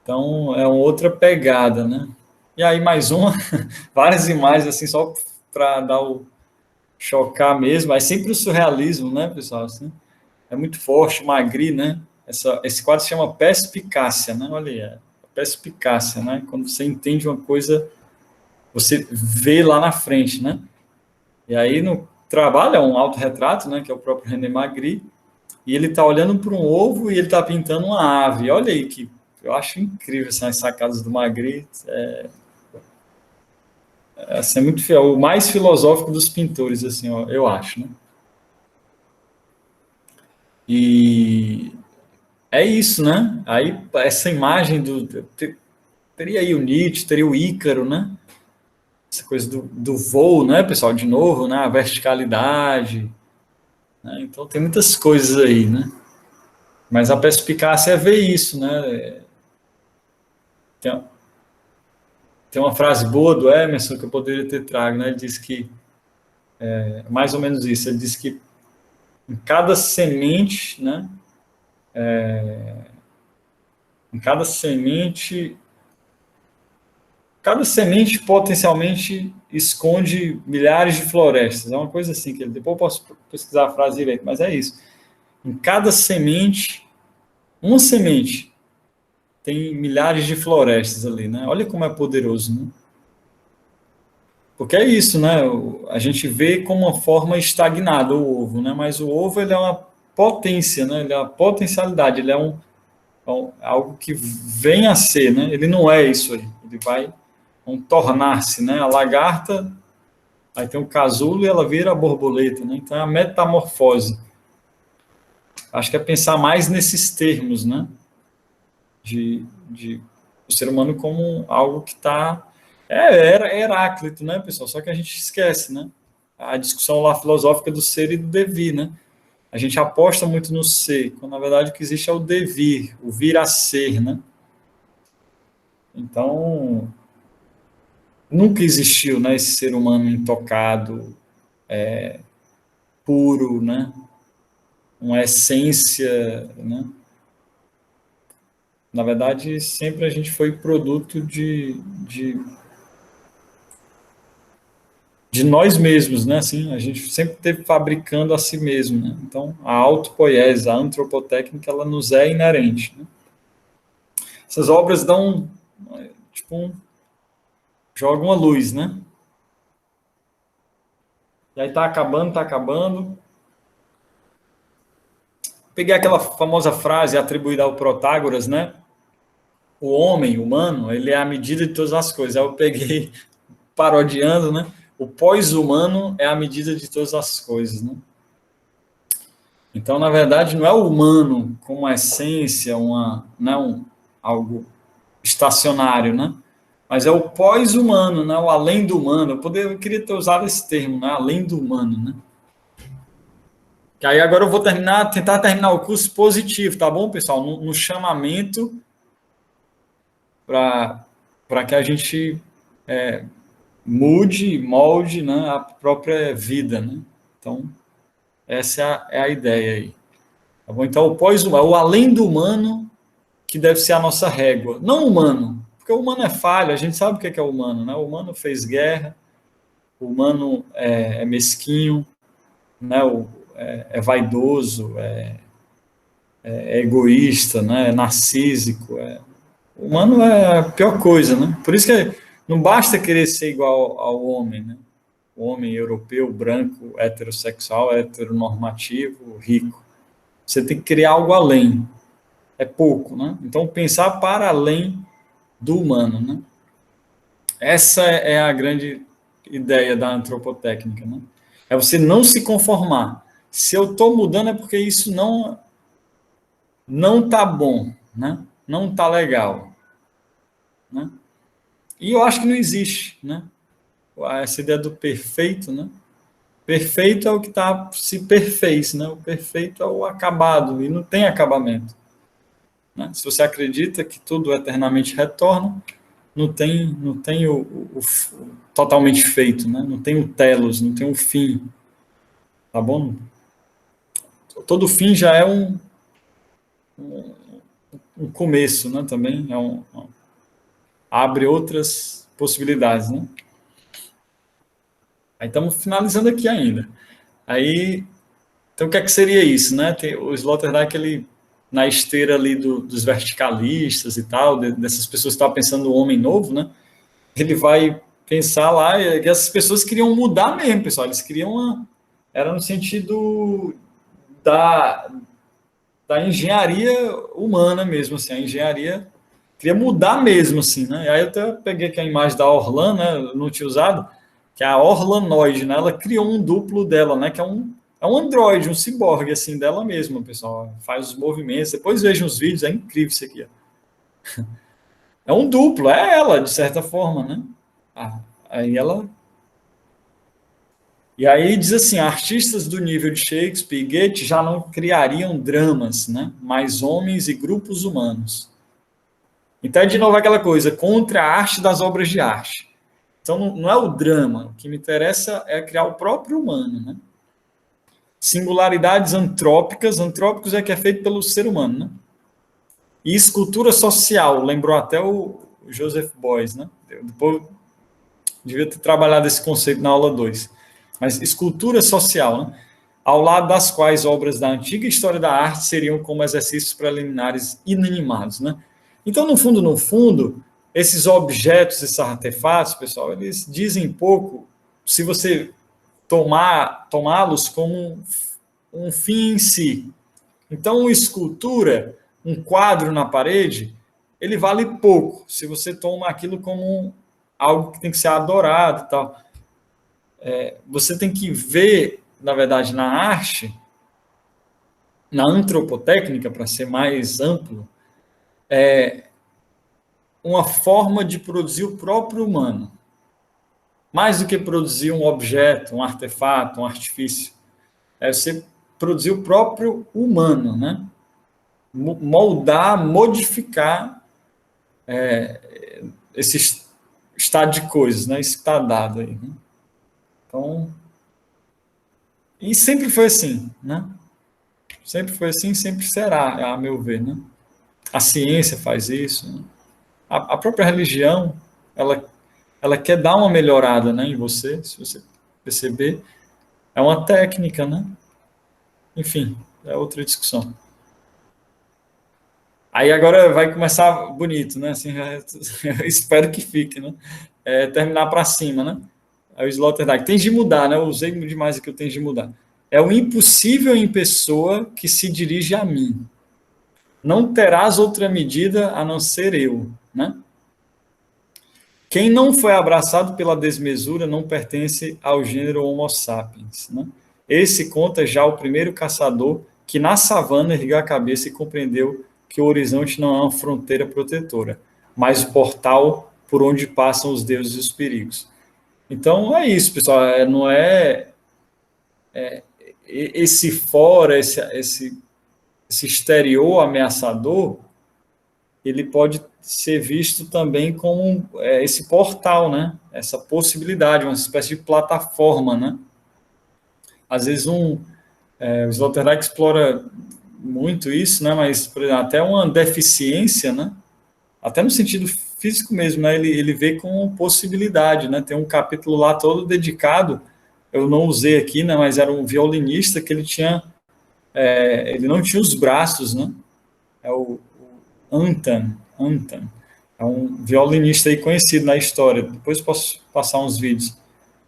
Então é uma outra pegada, né? E aí mais uma, várias imagens assim só para dar o chocar mesmo, mas sempre o surrealismo, né, pessoal? Assim, é muito forte, Magritte, né? Esse quadro se chama perspicácia, né? Olha aí, perspicácia, né? Quando você entende uma coisa, você vê lá na frente, né? E aí no trabalho é um autorretrato, né? Que é o próprio René Magritte, e ele está olhando para um ovo e ele está pintando uma ave. Olha aí que eu acho incrível assim, as sacadas do Magritte. Assim, é muito fiel, o mais filosófico dos pintores, assim, ó, eu acho, né? E é isso, né? Aí essa imagem teria aí o Nietzsche, teria o Ícaro, né? Essa coisa do voo, né, pessoal? De novo, né? A verticalidade, né? Então tem muitas coisas aí, né? Mas a perspicácia é ver isso, né? Tem, tem uma frase boa do Emerson que eu poderia ter trago, né? Ele diz que mais ou menos isso. Ele diz que em cada semente, né? Em cada semente potencialmente esconde milhares de florestas. É uma coisa assim que ele. Depois eu posso pesquisar a frase direito, mas é isso. Em cada semente, uma semente tem milhares de florestas ali, né? Olha como é poderoso, né? Porque é isso, né? A gente vê como uma forma estagnada o ovo, né? Mas o ovo ele é uma potência, né? Ele é uma potencialidade, ele é algo que vem a ser, né? Ele não é isso aí, ele vai tornar-se, né? A lagarta, aí tem o casulo e ela vira a borboleta, né? Então é a metamorfose. Acho que é pensar mais nesses termos, né? De o ser humano como algo que está... Era Heráclito, né, pessoal? Só que a gente esquece, né? A discussão lá filosófica do ser e do devir, né? A gente aposta muito no ser, quando na verdade o que existe é o devir, o vir a ser, né? Então, nunca existiu, né, esse ser humano intocado, puro, né? Uma essência, né? Na verdade, sempre a gente foi produto de nós mesmos, né? Assim, a gente sempre esteve fabricando a si mesmo, né? Então, a autopoiese, a antropotécnica, ela nos é inerente, né? Essas obras dão, tipo, jogam uma luz, né? E aí tá acabando, tá acabando. Peguei aquela famosa frase atribuída ao Protágoras, né? O homem humano, ele é a medida de todas as coisas. Aí eu peguei parodiando, né? O pós-humano é a medida de todas as coisas, né? Então, na verdade, não é o humano como uma essência, algo estacionário, né? Mas é o pós-humano, né? O além do humano. Eu queria ter usado esse termo, né? Além do humano, né? Que aí agora eu vou tentar terminar o curso positivo, tá bom, pessoal? No chamamento para que a gente mude, molde, né, a própria vida, né? Então, essa é a ideia aí. Tá bom? Então, o pós-humano, o além do humano, que deve ser a nossa régua. Não humano, porque o humano é falha, a gente sabe o que é humano, né? O humano fez guerra, o humano é mesquinho, né? É vaidoso, é egoísta, né? É narcísico. O humano é a pior coisa, né? Por isso que não basta querer ser igual ao homem, né? O homem europeu, branco, heterossexual, heteronormativo, rico. Você tem que criar algo além. É pouco, né? Então, pensar para além do humano, né? Essa é a grande ideia da antropotécnica, né? É você não se conformar. Se eu estou mudando é porque isso não tá bom, né? Não tá legal, né? E eu acho que não existe, né? Essa ideia do perfeito, né? Perfeito é o que se perfez, né? O perfeito é o acabado e não tem acabamento, né? Se você acredita que tudo eternamente retorna, não tem o totalmente feito, né? Não tem o telos, não tem o fim, tá bom? Todo fim já é um começo, né? Também abre outras possibilidades, né? Aí estamos finalizando aqui ainda. Aí, então o que é que seria isso, né? O Sloterdijk, ele na esteira ali dos verticalistas e tal, dessas pessoas que estavam pensando no homem novo, né? Ele vai pensar lá que essas pessoas queriam mudar mesmo, pessoal. Eles queriam era no sentido da, da engenharia humana mesmo, assim, a engenharia queria mudar mesmo, assim, né? Aí eu até peguei aqui a imagem da Orlan, né? Eu não tinha usado, que é a Orlanoide, né? Ela criou um duplo dela, né? Que é um androide, um ciborgue, assim, dela mesma, pessoal. Faz os movimentos, depois vejam os vídeos, é incrível isso aqui, ó. É um duplo, é ela, de certa forma, né? Aí ela. E aí diz assim: artistas do nível de Shakespeare e Goethe já não criariam dramas, né? Mas homens e grupos humanos. Então é de novo aquela coisa, contra a arte das obras de arte. Então não é o drama, o que me interessa é criar o próprio humano, né? Singularidades antrópicas, antrópicos é que é feito pelo ser humano, né? E escultura social, lembrou até o Joseph Beuys, né? Depois devia ter trabalhado esse conceito na aula 2. Mas escultura social, né? Ao lado das quais obras da antiga história da arte seriam como exercícios preliminares inanimados, né? Então, no fundo, esses objetos, esses artefatos, pessoal, eles dizem pouco se você tomá-los como um fim em si. Então, uma escultura, um quadro na parede, ele vale pouco se você toma aquilo como algo que tem que ser adorado e tal. Você tem que ver, na verdade, na arte, na antropotécnica, para ser mais amplo, é uma forma de produzir o próprio humano. Mais do que produzir um objeto, um artefato, um artifício. É você produzir o próprio humano, né? Moldar, modificar esse estado de coisas, né? Isso que está dado aí. Né? Então, e sempre foi assim, né? Sempre foi assim, sempre será, a meu ver, né? A ciência faz isso, né? A própria religião, ela quer dar uma melhorada, né, em você, se você perceber, é uma técnica, né? Enfim, é outra discussão. Aí agora vai começar bonito, né? Assim, eu espero que fique, né? Terminar para cima, né? Aí o Sloterdijk tem de mudar, né? Eu usei demais aqui, eu tenho de mudar. É o impossível em pessoa que se dirige a mim. Não terás outra medida a não ser eu, né? Quem não foi abraçado pela desmesura não pertence ao gênero Homo sapiens, né? Esse conta já o primeiro caçador que na savana ergueu a cabeça e compreendeu que o horizonte não é uma fronteira protetora, mas o portal por onde passam os deuses e os perigos. Então é isso, pessoal. Não é esse fora, esse exterior ameaçador, ele pode ser visto também como esse portal, né? Essa possibilidade, uma espécie de plataforma, né? Às vezes o Sloterdijk explora muito isso, né? Mas, por exemplo, até uma deficiência, né? Até no sentido físico mesmo, né? Ele vê como possibilidade, né? Tem um capítulo lá todo dedicado, eu não usei aqui, né? Mas era um violinista que ele não tinha os braços, né? É o Anton. É um violinista aí conhecido na história. Depois posso passar uns vídeos.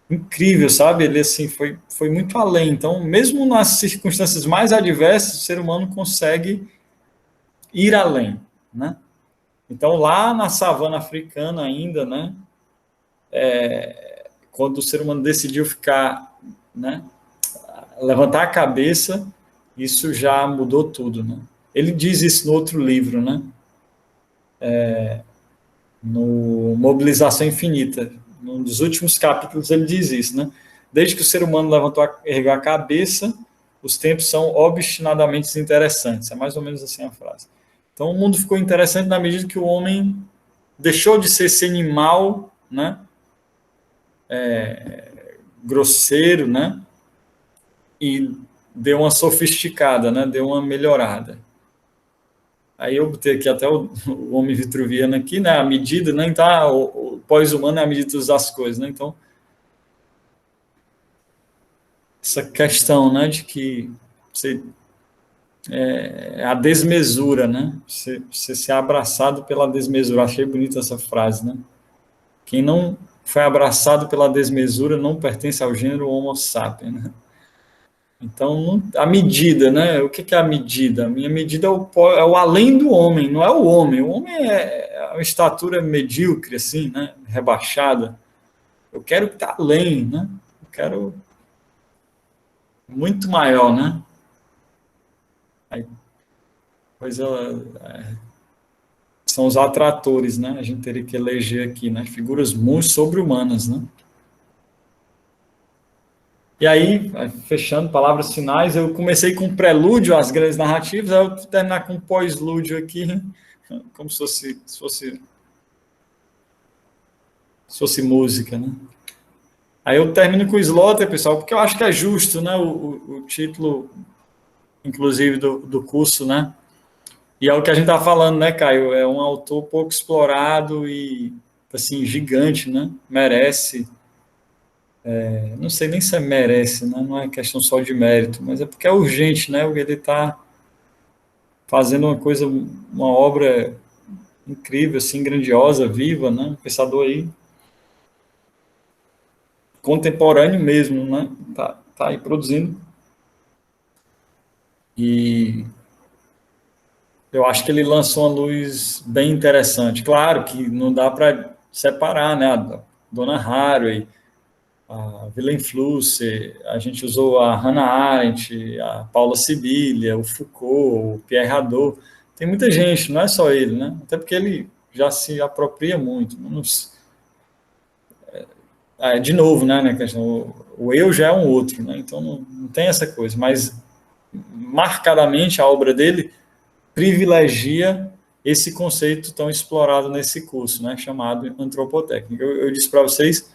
Incrível, sabe? Ele assim foi muito além. Então, mesmo nas circunstâncias mais adversas, o ser humano consegue ir além, né? Então, lá na savana africana ainda, né? Quando o ser humano decidiu ficar, né? Levantar a cabeça, isso já mudou tudo, né? Ele diz isso no outro livro, né? No Mobilização Infinita. Num dos últimos capítulos ele diz isso, né? Desde que o ser humano ergueu a cabeça, os tempos são obstinadamente interessantes. É mais ou menos assim a frase. Então o mundo ficou interessante na medida que o homem deixou de ser esse animal, né? Grosseiro, né? E deu uma sofisticada, né? Deu uma melhorada. Aí eu botei aqui até o homem vitruviano aqui, né? A medida, né? Então, o pós-humano é a medida das coisas, né? Então, essa questão, né? De que você a desmesura, né? Você ser abraçado pela desmesura. Achei bonita essa frase, né? Quem não foi abraçado pela desmesura não pertence ao gênero Homo sapiens, né? Então, a medida, né? O que é a medida? A minha medida é o além do homem, não é o homem. O homem é uma estatura medíocre, assim, né? Rebaixada. Eu quero que está além, né? Eu quero muito maior, né? Aí, pois são os atratores, né? A gente teria que eleger aqui, né? Figuras muito sobre-humanas, né? E aí, fechando palavras finais, eu comecei com prelúdio às grandes narrativas, aí eu vou terminar com pós-lúdio aqui, como se fosse música, né? Aí eu termino com o Slaughter, pessoal, porque eu acho que é justo, né? O título, inclusive, do curso, né? E é o que a gente tá falando, né, Caio? É um autor pouco explorado e, assim, gigante, né? Merece. Não sei nem se merece, né? Não é questão só de mérito, mas é porque é urgente, né? Ele está fazendo uma obra incrível, assim, grandiosa, viva, né? Um pensador aí contemporâneo mesmo, né? Tá aí produzindo. E eu acho que ele lançou uma luz bem interessante. Claro que não dá para separar, né? A Dona Haraway, a Wilhelm Flusser, a gente usou a Hannah Arendt, a Paula Sibilia, o Foucault, o Pierre Hadot. Tem muita gente, não é só ele, né? Até porque ele já se apropria muito. De novo, né, questão, o eu já é um outro, né? Então não tem essa coisa, mas marcadamente a obra dele privilegia esse conceito tão explorado nesse curso, né, chamado antropotécnica. Eu disse para vocês,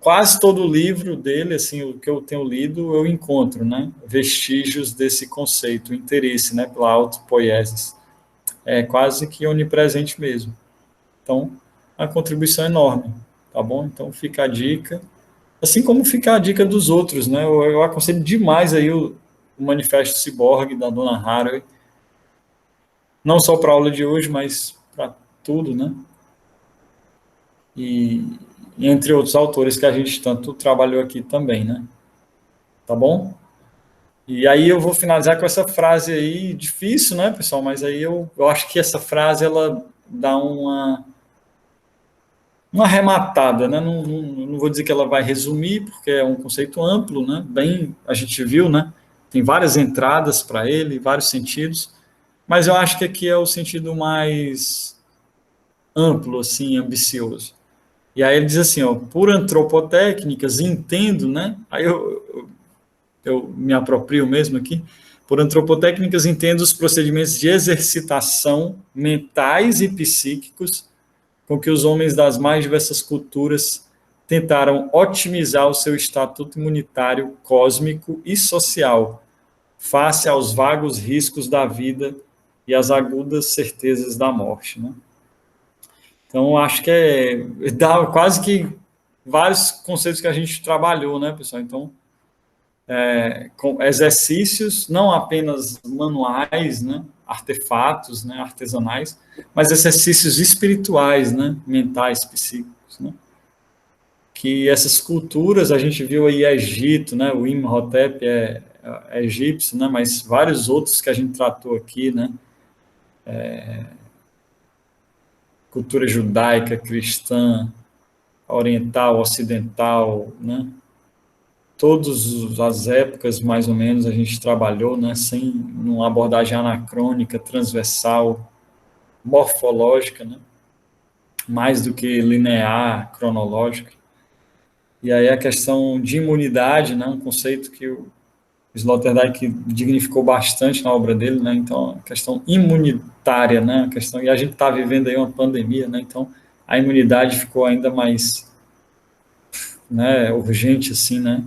quase todo o livro dele, assim, o que eu tenho lido, eu encontro, né, vestígios desse conceito, interesse, né, pela autopoiesis. É quase que onipresente mesmo. Então, a contribuição é enorme, tá bom? Então, fica a dica. Assim como fica a dica dos outros, né? Eu aconselho demais aí o Manifesto Ciborgue, da Donna Haraway, não só para a aula de hoje, mas para tudo, né? E entre outros autores que a gente tanto trabalhou aqui também, né? Tá bom? E aí eu vou finalizar com essa frase aí, difícil, né, pessoal? Mas aí eu acho que essa frase, ela dá uma arrematada, né? Não vou dizer que ela vai resumir, porque é um conceito amplo, né? Bem, a gente viu, né? Tem várias entradas para ele, vários sentidos, mas eu acho que aqui é o sentido mais amplo, assim, ambicioso. E aí ele diz assim, ó, por antropotécnicas, entendo, né? Aí eu me aproprio mesmo aqui. Por antropotécnicas, entendo os procedimentos de exercitação mentais e psíquicos com que os homens das mais diversas culturas tentaram otimizar o seu estatuto imunitário cósmico e social, face aos vagos riscos da vida e às agudas certezas da morte, né? Então, acho que dá quase que vários conceitos que a gente trabalhou, né, pessoal? Então, com exercícios, não apenas manuais, né, artefatos, né, artesanais, mas exercícios espirituais, né, mentais, psíquicos, né? Que essas culturas, a gente viu aí Egito, né, o Imhotep é egípcio, né, mas vários outros que a gente tratou aqui, né, cultura judaica, cristã, oriental, ocidental, né, todas as épocas, mais ou menos, a gente trabalhou, né, sem uma abordagem anacrônica, transversal, morfológica, né, mais do que linear, cronológica. E aí a questão de imunidade, né, um conceito que o Sloterdijk dignificou bastante na obra dele, né, então a questão imunitária, né, a questão, e a gente está vivendo aí uma pandemia, né, então a imunidade ficou ainda mais, né, urgente, assim, né.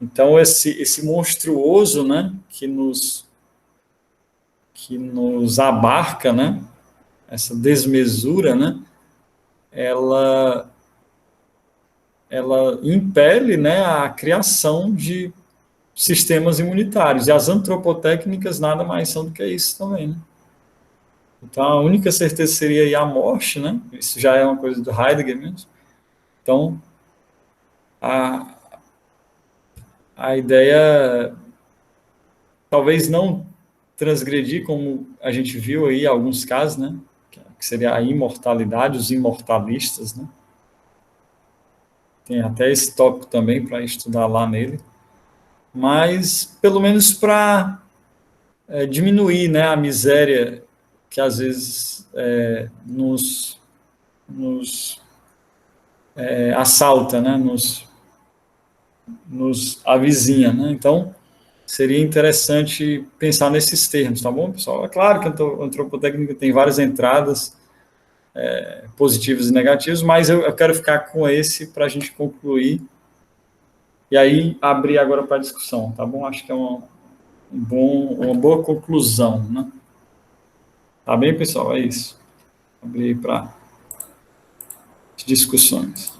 Então esse monstruoso, né, que nos abarca, né, essa desmesura, né, ela impele, né, a criação de sistemas imunitários. E as antropotécnicas nada mais são do que isso também, né? Então, a única certeza seria aí a morte, né? Isso já é uma coisa do Heidegger mesmo. Então, a, a ideia, talvez não transgredir, como a gente viu aí alguns casos, né? Que seria a imortalidade, os imortalistas, né? Tem até esse tópico também para estudar lá nele. Mas, pelo menos para diminuir, né, a miséria que às vezes nos assalta, né, nos avizinha, né? Então, seria interessante pensar nesses termos, tá bom, pessoal? É claro que a antropotécnica tem várias entradas positivas e negativas, mas eu quero ficar com esse para a gente concluir e aí abrir agora para a discussão, tá bom? Acho que é uma boa conclusão, né? Tá bem, pessoal? É isso. Abrir para discussões.